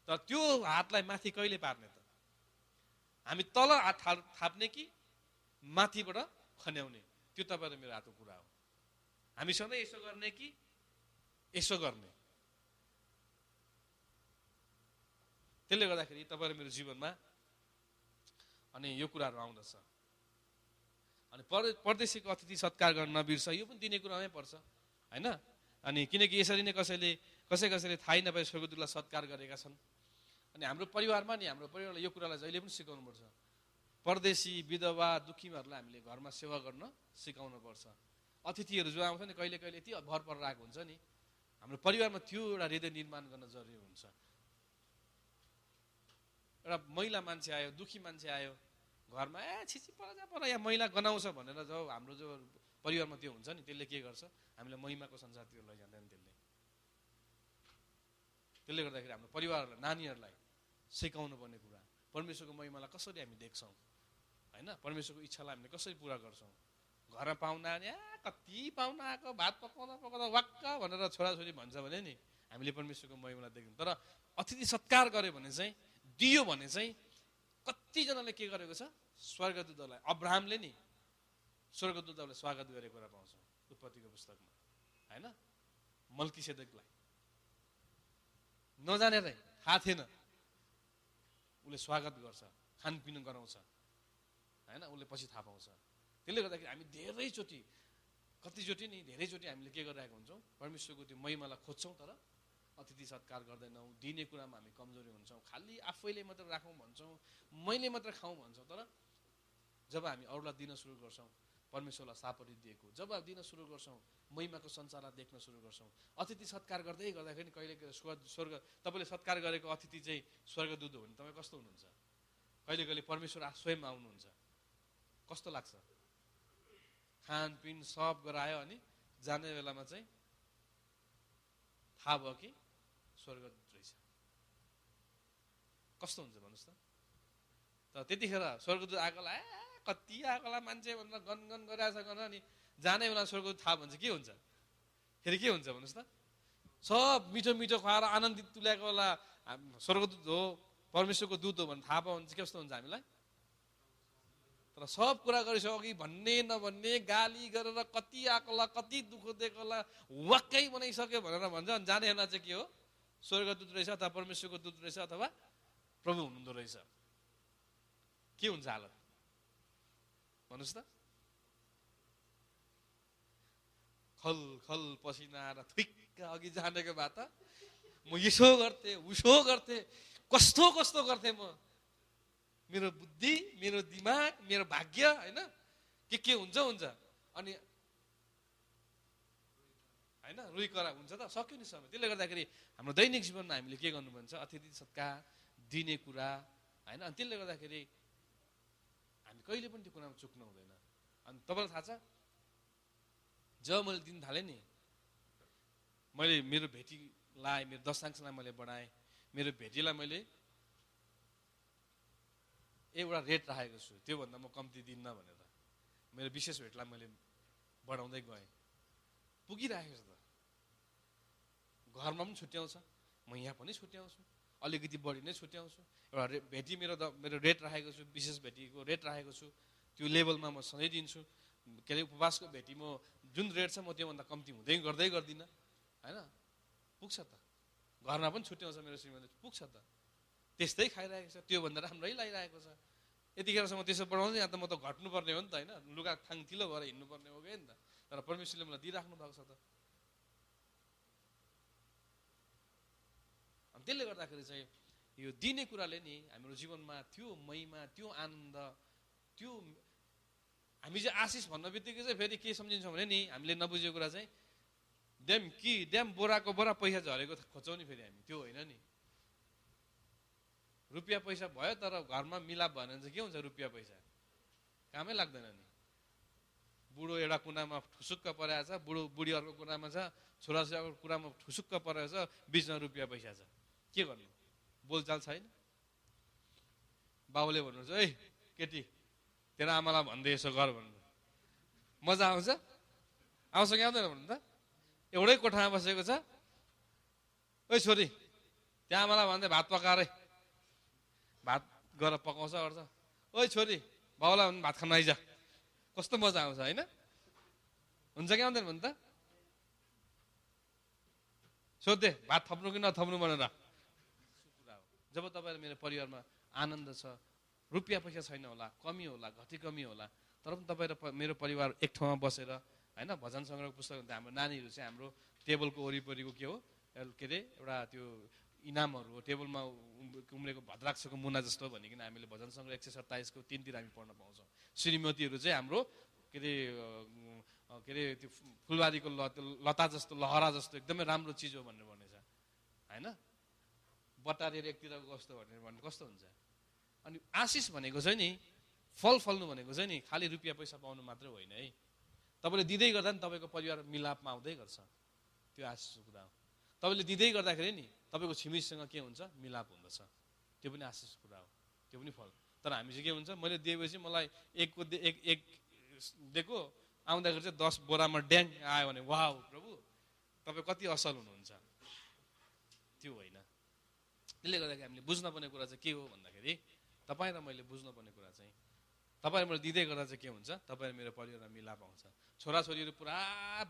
तर त्यो हातलाई माथि कहिले पार्ने त? हामी तल हात थाप्ने कि माथिबाट खन्याउने, त्यो तपाईँ र मेरो हातको कुरा हो। हामी सधैँ यसो गर्ने कि यसो गर्ने। त्यसले गर्दाखेरि तपाईँ र मेरो जीवनमा अनि यो कुराहरू आउँदछ। अनि परदेशीको अतिथि सत्कार गर्न नबिर्स, यो पनि दिने कुरामै पर्छ होइन। अनि किनकि यसरी नै कसैले थाहै नपाए स्वर्गदूतलाई सत्कार गरेका छन्। अनि हाम्रो परिवारमा नि, हाम्रो परिवारलाई यो कुरालाई जहिले पनि सिकाउनुपर्छ। परदेशी, विधवा, दुःखीहरूलाई हामीले घरमा सेवा गर्न सिकाउनुपर्छ। अतिथिहरू जो आउँछ नि, कहिले कहिले यति भर परेर आएको हुन्छ नि, हाम्रो परिवारमा त्यो एउटा हृदय निर्माण गर्न जरुरी हुन्छ। एउटा महिला मान्छे आयो, दुःखी मान्छे आयो घरमा, छिची पर यहाँ महिला गनाउँछ भनेर जो हाम्रो जो परिवारमा त्यो हुन्छ नि, त्यसले के गर्छ, हामीलाई महिमाको संसारतिर लैजाँदैन त्यसले गर्दाखेरि हाम्रो परिवारहरूलाई, नानीहरूलाई सिकाउनु पर्ने कुरा, परमेश्वरको महिमालाई कसरी हामी देख्छौँ होइन, परमेश्वरको इच्छालाई हामीले कसरी पुरा गर्छौँ। घरमा पाहुना आने, कति पाहुना आएको, भात पकाउँदा वाक्क भनेर छोराछोरी भन्छ भने नि, हामीले परमेश्वरको महिमालाई देख्छौँ। तर अतिथि सत्कार गर्यो भने चाहिँ, दियो भने चाहिँ, कतिजनाले के गरेको छ, स्वर्गदूतलाई, अब्राहमले नि स्वर्गदूतलाई स्वागत गरेको कुरा पाउँछौँ उत्पत्तिको पुस्तकमा होइन। मल्कीसेदेकलाई नजानेर, थाहा थिएन, उसले स्वागत गर्छ, खानपिन गराउँछ होइन, उसले पछि थाहा पाउँछ। त्यसले गर्दाखेरि हामी कतिचोटि हामीले के गरिरहेको हुन्छौँ, परमेश्वरको त्यो महिमालाई खोज्छौँ, तर अतिथि सत्कार गर्दैनौँ, दिने कुरामा हामी कमजोरी हुन्छौँ, खालि आफैले मात्र राखौँ भन्छौँ, मैले मात्र खाउँ भन्छौँ। तर जब हामी अरूलाई दिन सुरु गर्छौँ, परमेश्वरलाई सापट्टि दिएको, जब दिन सुरु गर्छौँ, महिमाको संसारलाई देख्न सुरु गर्छौँ, अतिथि सत्कार गर्दै गर्दाखेरि कहिले तपाईँले सत्कार गरेको अतिथि चाहिँ स्वर्गदूत हो भने तपाईँ कस्तो हुनुहुन्छ? कहिले कहिले परमेश्वर स्वयं आउनुहुन्छ, कस्तो लाग्छ? खानपिन सब गरायो अनि जाने बेलामा चाहिँ थाहा भयो कि स्वर्गदूत रहेछ, कस्तो हुन्छ भन्नुहोस् त। तर त्यतिखेर स्वर्गदूत आएकोलाई कति आएकोलाई मान्छे भनेर गनगन गरिरहेछ अनि जाने बेला स्वर्गदूत थाहा भन्छ, के हुन्छ फेरि, के हुन्छ भन्नुहोस् त। सब मिठो मिठो खुवाएर आनन्दित तुल्याएको बेला स्वर्गदूत हो, परमेश्वरको दूत हो भने थाहा पायो भने चाहिँ कस्तो हुन्छ हामीलाई? तर सब कुरा गरिसक्यो, अघि भन्ने नभन्ने गाली गरेर कति आएकोलाई, कति दुःख दिएकोलाई वाक्कै बनाइसक्यो भनेर भन्छ, अनि जाने बेला चाहिँ के हो, स्वर्गदूत रहेछ अथवा परमेश्वरको दूत रहेछ अथवा प्रभु हुनुहुँदो रहेछ। के हुन्छ हालत भन्नुहोस् त? खल खल पसिना आएर थुक्क अघि जानेको भए त म यसो गर्थेँ, उसो गर्थेँ, कस्तो कस्तो गर्थेँ म, मेरो बुद्धि, मेरो दिमाग, मेरो भाग्य होइन, के हुन्छ अनि होइन रुई करा हुन्छ त, सक्यो नि समय। त्यसले गर्दाखेरि हाम्रो दैनिक जीवनमा हामीले के गर्नु भन्छ, अतिथि सत्कार दिने कुरा होइन। अनि त्यसले गर्दाखेरि हामी कहिले पनि त्यो कुरामा चुक्नु हुँदैन। अनि तपाईँलाई थाहा छ, जब मैले दिन थालेँ नि, मैले मेरो भेटीलाई, मेरो दशांशलाई मैले बढाएँ, मेरो भेटीलाई मैले एउटा रेट राखेको छु, त्योभन्दा म कम्ती दिन्न भनेर मेरो विशेष भेटलाई मैले बढाउँदै गएँ, पुगिरहेको छ त। घरमा पनि छुट्याउँछ, म यहाँ पनि छुट्याउँछु, अलिकति बढी नै छुट्याउँछु। एउटा भेटी मेरो रेट राखेको छु, विशेष भेटीको रेट राखेको छु, त्यो लेभलमा म सधैँ दिन्छु। के अरे उपवासको भेटी म जुन रेट छ म त्योभन्दा कम्ती गर्दै गर्दिनँ होइन। पुग्छ त, घरमा पनि छुट्याउँछ मेरो श्रीमतीले, पुग्छ त, त्यस्तै खाइरहेको छ, त्योभन्दा राम्रै लगाइरहेको छ। यतिखेरसम्म त्यसो बढाउँदै यहाँ त म त घट्नुपर्ने हो नि त होइन, लुगा थाङथिलो भएर हिँड्नुपर्ने हो कि नि त। तर परमेश्वरले मलाई दिइराख्नु भएको छ त। अनि त्यसले गर्दाखेरि चाहिँ यो दिने कुराले नि हाम्रो जीवनमा त्यो महिमा, त्यो आनन्द, त्यो हामी चाहिँ आशिष भन्न बित्तिकै चाहिँ फेरि के सम्झिन्छौँ भने नि, हामीले नबुझेको कुरा चाहिँ ड्याम बोराको बोरा पैसा झरेको खोज्छौँ नि फेरि हामी, त्यो होइन नि। रुपियाँ पैसा भयो तर घरमा मिलाप भएन भने चाहिँ के हुन्छ? रुपियाँ पैसा कामै लाग्दैन नि। बुढो एउटा कुनामा ठुसुक्क परेको छ, बुढी अर्को कुनामा छ, छोराछोरीको कुरामा ठुसुक्क परेको छ, बिचमा रुपियाँ पैसा छ, के गर्नु? बोलचाल छैन। बाबुले भन्नुहुन्छ, ए केटी तेरो आमालाई भन्दै यसो गर भन्नु, मजा आउँछ? आउँछ कि आउँदैन भन्नु त? एउटै कोठामा बसेको छ, ओइ छोरी त्यहाँ आमालाई भन्दै भात पकाएर भात गरेर पकाउँछ गर्छ, ओइ छोरी बाउलाई भन्नु भात खान आइज, कस्तो मजा आउँछ होइन? हुन्छ कि आउँदैन भन्नु त? सोध्दै भात थप्नु कि नथप्नु भनेर। कुरा हो। जब तपाईँहरू मेरो परिवारमा आनन्द छ, रुपियाँ पैसा छैन होला, कमी होला, घटी कमी होला, तर पनि तपाईँ र मेरो परिवार एक ठाउँमा बसेर होइन भजन सङ्ग्रहको पुस्तक हुन्छ। हाम्रो नानीहरू चाहिँ हाम्रो टेबलको वरिपरिको के हो, के अरे एउटा त्यो इनामहरू हो, टेबलमा उम्रेको भद्राक्षको मुना जस्तो भनिकन हामीले भजन सङ्ग्रह 127 को 3 तिर हामी पढ्न पाउँछौँ। श्रीमतीहरू चाहिँ हाम्रो के अरे त्यो फुलबारीको लता जस्तो, लहरा जस्तो एकदमै राम्रो चिज हो भन्ने भनेछ होइन। बटारेर एकतिर कस्तो भन्ने कस्तो हुन्छ? अनि आशिष भनेको चाहिँ नि, फल फल्नु भनेको चाहिँ नि खालि रुपियाँ पैसा पाउनु मात्रै होइन है। तपाईँले दिँदै गर्दा नि तपाईँको परिवार मिलापमा आउँदै गर्छ, त्यो आशिषको कुरा हो। तपाईँले दिँदै गर्दाखेरि नि तपाईँको छिमेकीसँग के हुन्छ? मिलाप हुँदछ, त्यो पनि आशिषको कुरा हो, त्यो पनि फल। तर हामी चाहिँ के हुन्छ? मैले दिएपछि मलाई एक दिएको आउँदाखेरि चाहिँ 10 बोरामा ड्याङ आयो भने वाह प्रभु तपाईँ कति असल हुनुहुन्छ, त्यो होइन। त्यसले गर्दाखेरि हामीले बुझ्नुपर्ने कुरा चाहिँ के हो भन्दाखेरि, तपाईँ र मैले बुझ्नुपर्ने कुरा चाहिँ, तपाईँ र मैले दिँदै गर्दा चाहिँ के हुन्छ? तपाईँ र मेरो परिवारमा मिलाप आउँछ। छोराछोरीहरू पुरा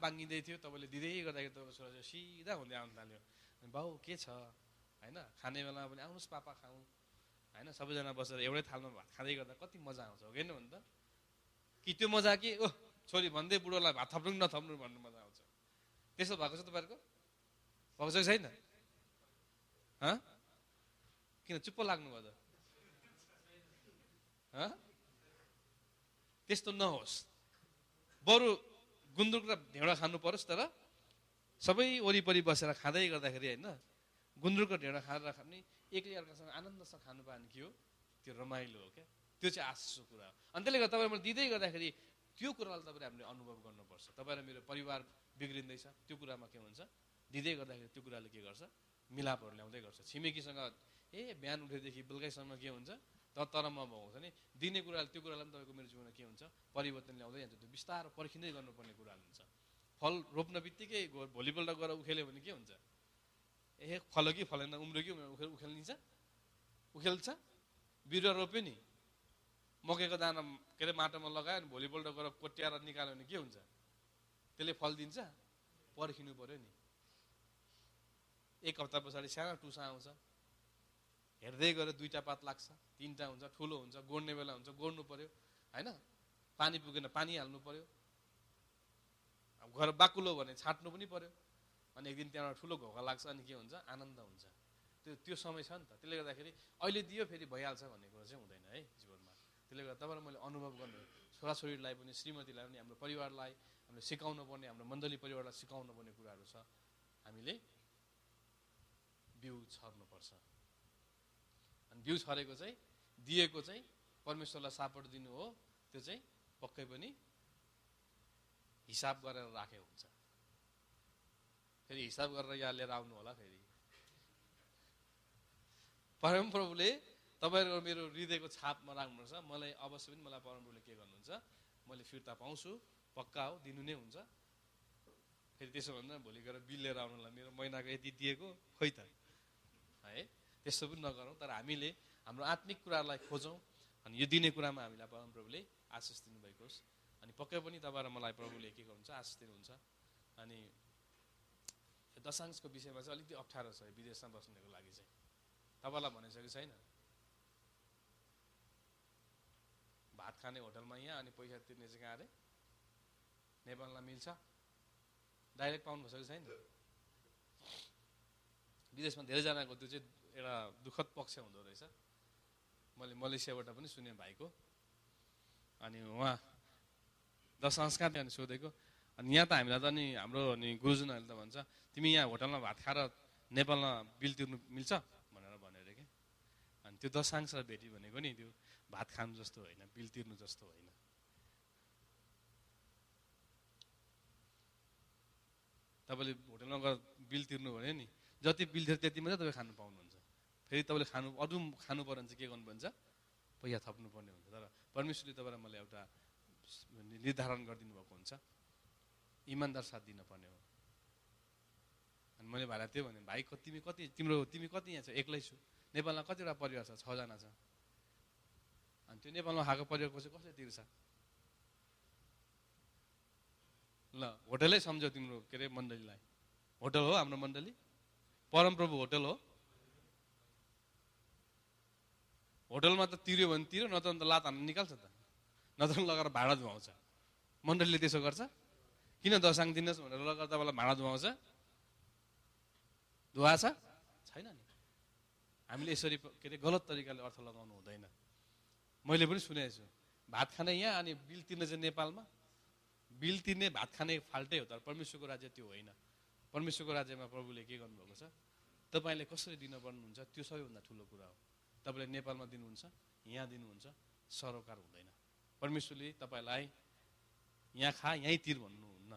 बाङ्गिँदै थियो, तपाईँले दिँदै गर्दाखेरि तपाईँको छोराछोरी सिधा हुँदै आउनु थाल्यो, बाउ के छ होइन, खाने बेलामा पनि आउनुहोस् पापा खाउँ होइन, सबैजना बसेर एउटै थालमा भात खाँदै गर्दा कति मजा आउँछ हो होइन भन्नु त? कि त्यो मजा कि ओह छोरी भन्दै बुढोलाई भात थप्नु कि नथप्नु भन्नु मजा आउँछ? त्यस्तो भएको छ तपाईँहरूको? भएको छ कि छैन? किन चुप्प लाग्नुभयो त? त्यस्तो नहोस्। बरु गुन्द्रुक र ढेँडा खानु परोस्, तर सबै वरिपरि बसेर खाँदै गर्दाखेरि होइन, गुन्द्रुक र ढेँडा खाएर खाने एकले अर्कासँग आनन्दसँग खानु पायो भने के हो? त्यो रमाइलो हो क्या, त्यो चाहिँ आशिषको कुरा हो। अनि त्यसले गर्दा तपाईँले दिँदै गर्दाखेरि त्यो कुरालाई तपाईँले हामीले अनुभव गर्नुपर्छ। तपाईँ र मेरो परिवार बिग्रिँदैछ, त्यो कुरामा के हुन्छ? दिँदै गर्दाखेरि त्यो कुराले के गर्छ? मिलापहरू ल्याउँदै गर्छ। छिमेकीसँग बिहान उठेदेखि बेलुकैसम्म के हुन्छ? तर म भएको नि दिने कुराले, त्यो कुरालाई पनि तपाईँको मेरो जीवनमा के हुन्छ? परिवर्तन ल्याउँदै जान्छ। त्यो बिस्तारो पर्खिँदै गर्नुपर्ने कुराहरू हुन्छ। फल रोप्न बित्तिकै भोलिपल्ट गएर उखेल्यो भने के हुन्छ? फल्यो कि फलेन, उम्रियो कि उखेलिन्छ? उखेल्छ? बिरुवा रोप्यो नि, मकैको दाना के अरे माटोमा लगायो नि, भोलिपल्ट गएर कोट्याएर निकाल्यो भने के हुन्छ? त्यसले फल दिन्छ? पर्खिनु पर्यो नि। 1 हप्ता पछाडि सानो टुसा आउँछ, हेर्दै गएर 2टा पात लाग्छ, 3टा हुन्छ, ठुलो हुन्छ, गोड्ने बेला हुन्छ, गोड्नु पर्यो होइन, पानी पुगेन पानी हाल्नु पर्यो, अब घर बाकुलो भने छाट्नु पनि पर्यो, अनि एक दिन त्यहाँबाट ठुलो घोगा लाग्छ, अनि के हुन्छ? आनन्द हुन्छ। त्यो समय छ नि त। त्यसले गर्दाखेरि अहिले दियो फेरि भइहाल्छ भन्ने कुरा चाहिँ हुँदैन है जीवनमा। त्यसले गर्दा तपाईँलाई मैले अनुभव गर्नु, छोराछोरीलाई पनि, श्रीमतीलाई पनि, हाम्रो परिवारलाई हामीले सिकाउनु पर्ने, हाम्रो मण्डली परिवारलाई सिकाउनु पर्ने कुराहरू छ। हामीले बिउ छर्नुपर्छ। अनि बिउ छरेको चाहिँ, दिएको चाहिँ परमेश्वरलाई सापट दिनु हो, त्यो चाहिँ पक्कै पनि हिसाब गरेर राखेको हुन्छ। फेरि हिसाब गरेर यहाँ लिएर आउनु होला। फेरि परमप्रभुले तपाईँहरूको मेरो हृदयको छापमा राख्नुहुन्छ। मलाई अवश्य पनि मलाई परमप्रभुले के गर्नुहुन्छ? मैले फिर्ता पाउँछु, पक्का हो, दिनु नै हुन्छ। फेरि त्यसो भन्दा भोलि गएर बिल लिएर आउनुलाई मेरो महिनाको यति दिएको खोइ त है, त्यस्तो पनि नगरौँ। तर हामीले हाम्रो आत्मिक कुरालाई खोजौँ, अनि यो दिने कुरामा हामीलाई परमप्रभुले आशिष दिनुभएको होस्। अनि पक्कै पनि तपाईँ र मलाई प्रभुले के गर्नुहुन्छ? आशिष दिनुहुन्छ। अनि दशांशको विषयमा चाहिँ अलिकति अप्ठ्यारो छ विदेशमा बस्नेको लागि चाहिँ। तपाईँलाई भनेको छैन? भात खाने होटलमा यहाँ, अनि पैसा तिर्ने चाहिँ कहाँ अरे? नेपालमा मिल्छ? डाइरेक्ट पाउनु भएको छैन? विदेशमा धेरैजनाको त्यो चाहिँ एउटा दुःखद पक्ष हुँदो रहेछ। मैले मलेसियाबाट पनि सुने भाइको, अनि उहाँ दशांश कहाँ त्यहाँ सोधेको, अनि यहाँ त हामीलाई त नि हाम्रो अनि गुरुजनहरूले त भन्छ तिमी यहाँ होटलमा भात खाएर नेपालमा बिल तिर्नु मिल्छ भनेर भनेर कि। अनि त्यो दशांश र भेटी भनेको नि त्यो भात खानु जस्तो होइन, बिल तिर्नु जस्तो होइन। तपाईँले होटलमा गएर बिल तिर्नु भने नि जति बिल तिर्छ त्यति मात्रै तपाईँ खानु पाउनुहुन्छ। फेरि तपाईँले अरू खानु पर्यो भने चाहिँ के गर्नुपर्छ, पैसा थप्नुपर्ने हुन्छ। तर परमेश्वरले तपाईँलाई मलाई एउटा निर्धारण गरिदिनु भएको हुन्छ, इमान्दार साथ दिनुपर्ने हो। अनि मैले भाइलाई त्यो भने, भाइ तिमी कति यहाँ छ? एक्लै छु। नेपालमा कतिवटा परिवार छ? 6 जना छ। अनि त्यो नेपालमा खाएको परिवारको चाहिँ कसले तिर्छ? ल होटलै सम्झौ तिम्रो के अरे मण्डलीलाई। होटल हो हाम्रो मण्डली, परमप्रभु होटल हो। होटलमा त तिर्यो भने तिर्यो, नत्र त लात हान्न निकाल्छ त, नत्र लगाएर भाडा धुवाउँछ। मण्डलीले त्यसो गर्छ? किन दशाङ दिनुहोस् भनेर लगाएर तपाईँलाई भाडा धुवाउँछ? धुवाछ छैन नि। हामीले यसरी के अरे गलत तरिकाले अर्थ लगाउनु हुँदैन। मैले पनि सुनेको छु, भात खाने यहाँ अनि बिल तिर्ने चाहिँ नेपालमा। बिल तिर्ने भात खाने फाल्टै हो, तर परमेश्वरको राज्य त्यो होइन। परमेश्वरको राज्यमा प्रभुले के गर्नुभएको छ, तपाईँले कसरी दिनुपर्ने हुन्छ त्यो सबैभन्दा ठुलो कुरा हो। तपाईँले नेपालमा दिनुहुन्छ, यहाँ दिनुहुन्छ, सरोकार हुँदैन। परमेश्वरले तपाईँलाई यहाँ खा यहीँ तिर भन्नुहुन्न,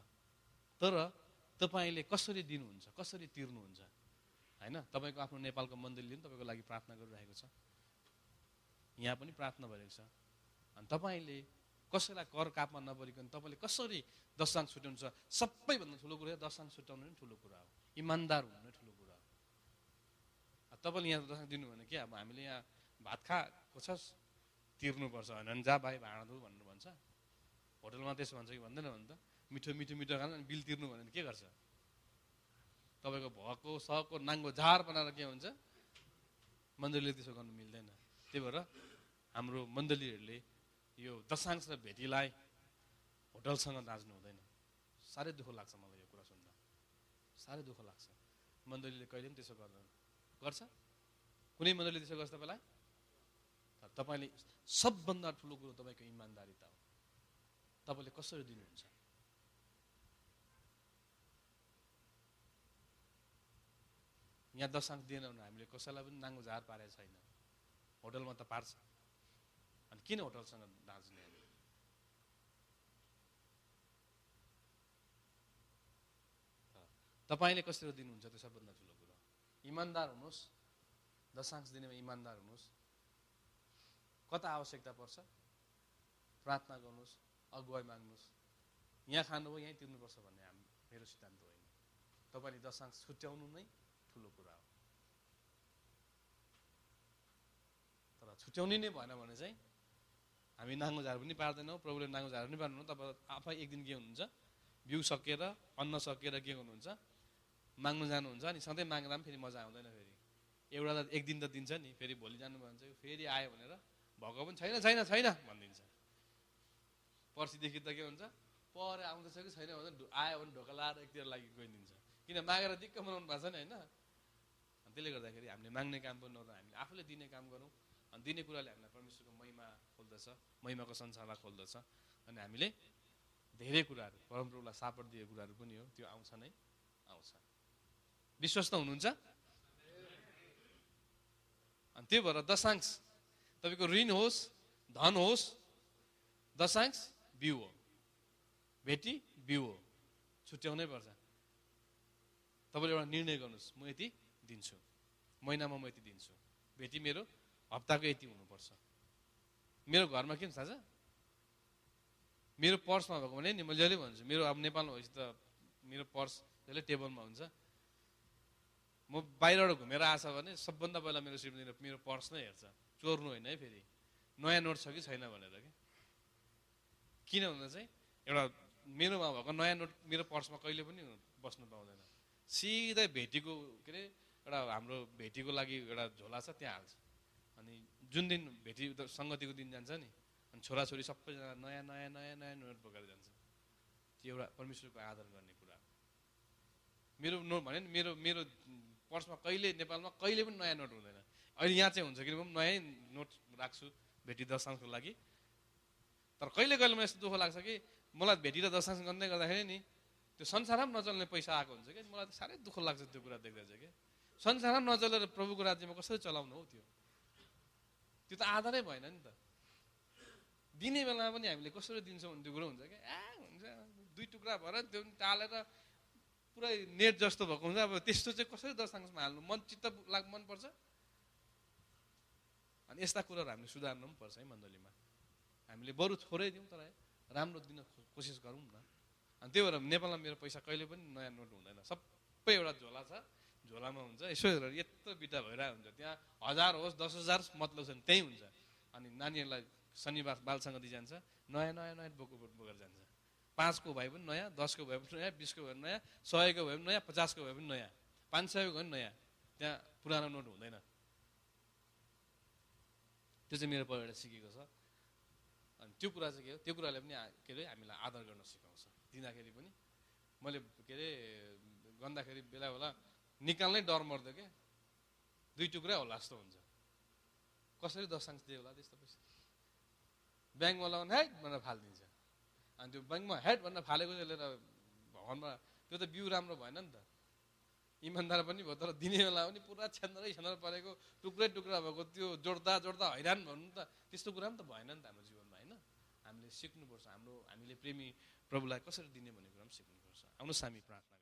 तर तपाईँले कसरी दिनुहुन्छ, कसरी तिर्नुहुन्छ होइन। तपाईँको आफ्नो नेपालको मण्डलीले पनि तपाईँको लागि प्रार्थना गरिरहेको छ, यहाँ पनि प्रार्थना भइरहेको छ। अनि तपाईँले कसैलाई कर कापमा नपरिकन तपाईँले कसरी दशांश छुट्याउनु छ, सबैभन्दा ठुलो कुरा दशांश छुट्याउनु नै ठुलो कुरा हो, इमान्दार हुनु नै ठुलो कुरा हो। तपाईँले यहाँ दशांश दिनु भने के, अब हामीले यहाँ भात खाएको छस् तिर्नुपर्छ होइन, जा भाइ भाँडा धु भनेर भन्छ। होटलमा त्यसो भन्छ कि भन्दैन भने त, मिठो मिठो मिठो खानु अनि बिल तिर्नु भने के गर्छ, तपाईँको भएको सहको नाङ्गो झार बनाएर के हुन्छ, मण्डलीले त्यसो गर्नु मिल्दैन। त्यही भएर हाम्रो मण्डलीहरूले यो दशांश र भेटीलाई होटलसँग दाँच्नु हुँदैन। साह्रै दुःख लाग्छ मलाई यो कुरा सुन्दा, साह्रै दुःख लाग्छ। मण्डलीले कहिले पनि त्यसो गर्दैन। गर्छ कुनै मण्डलीले त्यसो गर्छ तपाईँलाई? तर तपाईँले सबभन्दा ठुलो कुरो तपाईँको इमान्दारिता हो। तपाईँले कसरी दिनुहुन्छ? यहाँ दशांश दिएन भने हामीले कसैलाई पनि नाङ्गो झार पारेको छैन। होटलमा त पार्छ, अनि किन होटलसँग दाँच्ने? तपाईँले कसरी दिनुहुन्छ त्यो सबभन्दा ठुलो कुरो। इमान्दार हुनुहोस्, दशांश दिनेमा इमान्दार हुनुहोस्। कता आवश्यकता पर्छ प्रार्थना गर्नुहोस्, अगुवाई माग्नुहोस्। यहाँ खानुभयो यहीँ तिर्नुपर्छ भन्ने मेरो सिद्धान्त होइन। तपाईँले दशांश छुट्याउनु नै ठुलो कुरा हो। तर छुट्याउने नै भएन भने चाहिँ हामी नाङ्गो झार पनि पार्दैनौँ, प्रभुले नाङ्गो झार पनि पार्नु। तपाईँ आफै एक दिन के हुनुहुन्छ, बिउ सकेर अन्न सकेर के गर्नुहुन्छ, माग्नु जानुहुन्छ, अनि सधैँ माग्दा पनि फेरि मजा आउँदैन। फेरि एउटा त एक दिन त दिन्छ नि, फेरि भोलि जानुभयो भने चाहिँ फेरि आयो भनेर भएको पनि छैन छैन छैन भनिदिन्छ। पर्सिदेखि त के हुन्छ, पर आउँदैछ कि छैन भने आयो भने ढोका लाएर एकतिर लागि गइदिन्छ। किन मागेर दिक्क बनाउनु भएको छ नि होइन। त्यसले गर्दाखेरि हामीले माग्ने काम पनि नगरौँ, हामीले आफूले दिने काम गरौँ। अनि दिने कुराले हामीलाई परमेश्वरको महिमा खोल्दछ, महिमाको संसारलाई खोल्दछ। अनि हामीले धेरै कुराहरू परमप्रभुलाई सापट दिएको कुराहरू पनि हो, त्यो आउँछ नै आउँछ। विश्वस्त हुनुहुन्छ? अनि त्यही भएर दशांश तपाईँको ऋण होस्, धन होस्, दशांश बिउ हो, भेटी बिउ हो, छुट्याउनै पर्छ। तपाईँले एउटा निर्णय गर्नुहोस्, म यति दिन्छु, महिनामा म यति दिन्छु, भेटी मेरो हप्ताको यति हुनुपर्छ। मेरो घरमा के थाहा छ, मेरो पर्समा भएको भने नि म जहिले भन्छु, मेरो अब नेपालमा भएपछि त मेरो पर्स जहिले टेबलमा हुन्छ। म बाहिरबाट घुमेर आएछ भने सबभन्दा पहिला मेरो श्रीमतीले मेरो पर्स नै हेर्छ, चोर्नु होइन है, फेरि नयाँ नोट छ कि छैन भनेर। किन भन्दा चाहिँ एउटा मेरोमा भएको नयाँ नोट मेरो पर्समा कहिले पनि बस्नु पाउँदैन। सिधै भेटीको के अरे एउटा हाम्रो भेटीको लागि एउटा झोला छ त्यहाँ हाल्छ। अनि जुन दिन भेटी सङ्गतिको दिन जान्छ नि, अनि छोराछोरी सबैजना नयाँ नयाँ नयाँ नयाँ नोट बोकेर जान्छ। त्यो एउटा परमेश्वरको आदर गर्ने कुरा। मेरो नोट भने नि मेरो मेरो पर्समा कहिले नेपालमा कहिले पनि नयाँ नोट हुँदैन। अहिले यहाँ चाहिँ हुन्छ कि म नयाँ नोट राख्छु भेटी दशांशको लागि। तर कहिले कहिले मलाई यस्तो दुःख लाग्छ कि मलाई भेटी र दशांश गर्दै गर्दाखेरि नि त्यो संसारमा नचल्ने पैसा आएको हुन्छ कि मलाई त साह्रै दुःख लाग्छ त्यो कुरा देख्दा चाहिँ क्या। संसारमा नचलेर प्रभुको राज्यमा कसरी चलाउनु हो त्यो त आधारै भएन नि त। दिने बेलामा पनि हामीले कसरी दिन्छौँ भन्ने त्यो कुरो हुन्छ क्या। हुन्छ 2 टुक्रा भएर त्यो पनि टालेर पुरै नेट जस्तो भएको हुन्छ। अब त्यस्तो चाहिँ कसरी दशांशमा हाल्नु चित्त मनपर्छ। अनि यस्ता कुराहरू हामीले सुधार्नु पनि पर्छ है मण्डलीमा। हामीले बरु थोरै दिउँ तर राम्रो दिन कोसिस गरौँ न। अनि त्यही भएर नेपालमा मेरो पैसा कहिले पनि नयाँ नोट हुँदैन। सबै एउटा झोला छ, झोलामा हुन्छ यसो यत्रो बिटा भइरहेको हुन्छ। त्यहाँ 1000 होस् 10,000 मतलब छैन, त्यही हुन्छ। अनि नानीहरूलाई शनिबार बाल सङ्गति जान्छ, नयाँ नयाँ नयाँ बोकेर जान्छ। 5 को भए पनि नयाँ, 10 को भए पनि नयाँ, 20 को भए पनि नयाँ, 100 को भए पनि नयाँ, 50 को भए पनि नयाँ, 500 को भए पनि नयाँ। त्यहाँ पुरानो नोट हुँदैन। त्यो चाहिँ मेरो पहिबाट सिकेको छ। अनि त्यो कुरा चाहिँ के हो, त्यो कुराले पनि के अरे हामीलाई आदर गर्न सिकाउँछ। दिँदाखेरि पनि मैले के अरे गन्दाखेरि बेला बेला निकाल्नै डर मर्दो क्या। 2 टुक्रा होला जस्तो हुन्छ। कसरी दशांश दियो होला त्यस्तो पैसा। ब्याङ्कमा लगाउनु हेड भनेर फालिदिन्छ। अनि त्यो ब्याङ्कमा हेड भनेर फालेको चाहिँ लिएर भवनमा त्यो त बिउ राम्रो भएन नि त। इमान्दार पनि भयो तर दिने बेला पनि पुरा छेन्द्रै परेको टुक्रै टुक्रा भएको त्यो जोड्दा हैरान भन्नु त त्यस्तो कुरा पनि त भएन नि त हाम्रो जीवनमा होइन। हामीले सिक्नुपर्छ। हामीले प्रेमी प्रभुलाई कसरी दिने भन्ने कुरा पनि सिक्नुपर्छ। आउनुहोस् हामी प्रार्थना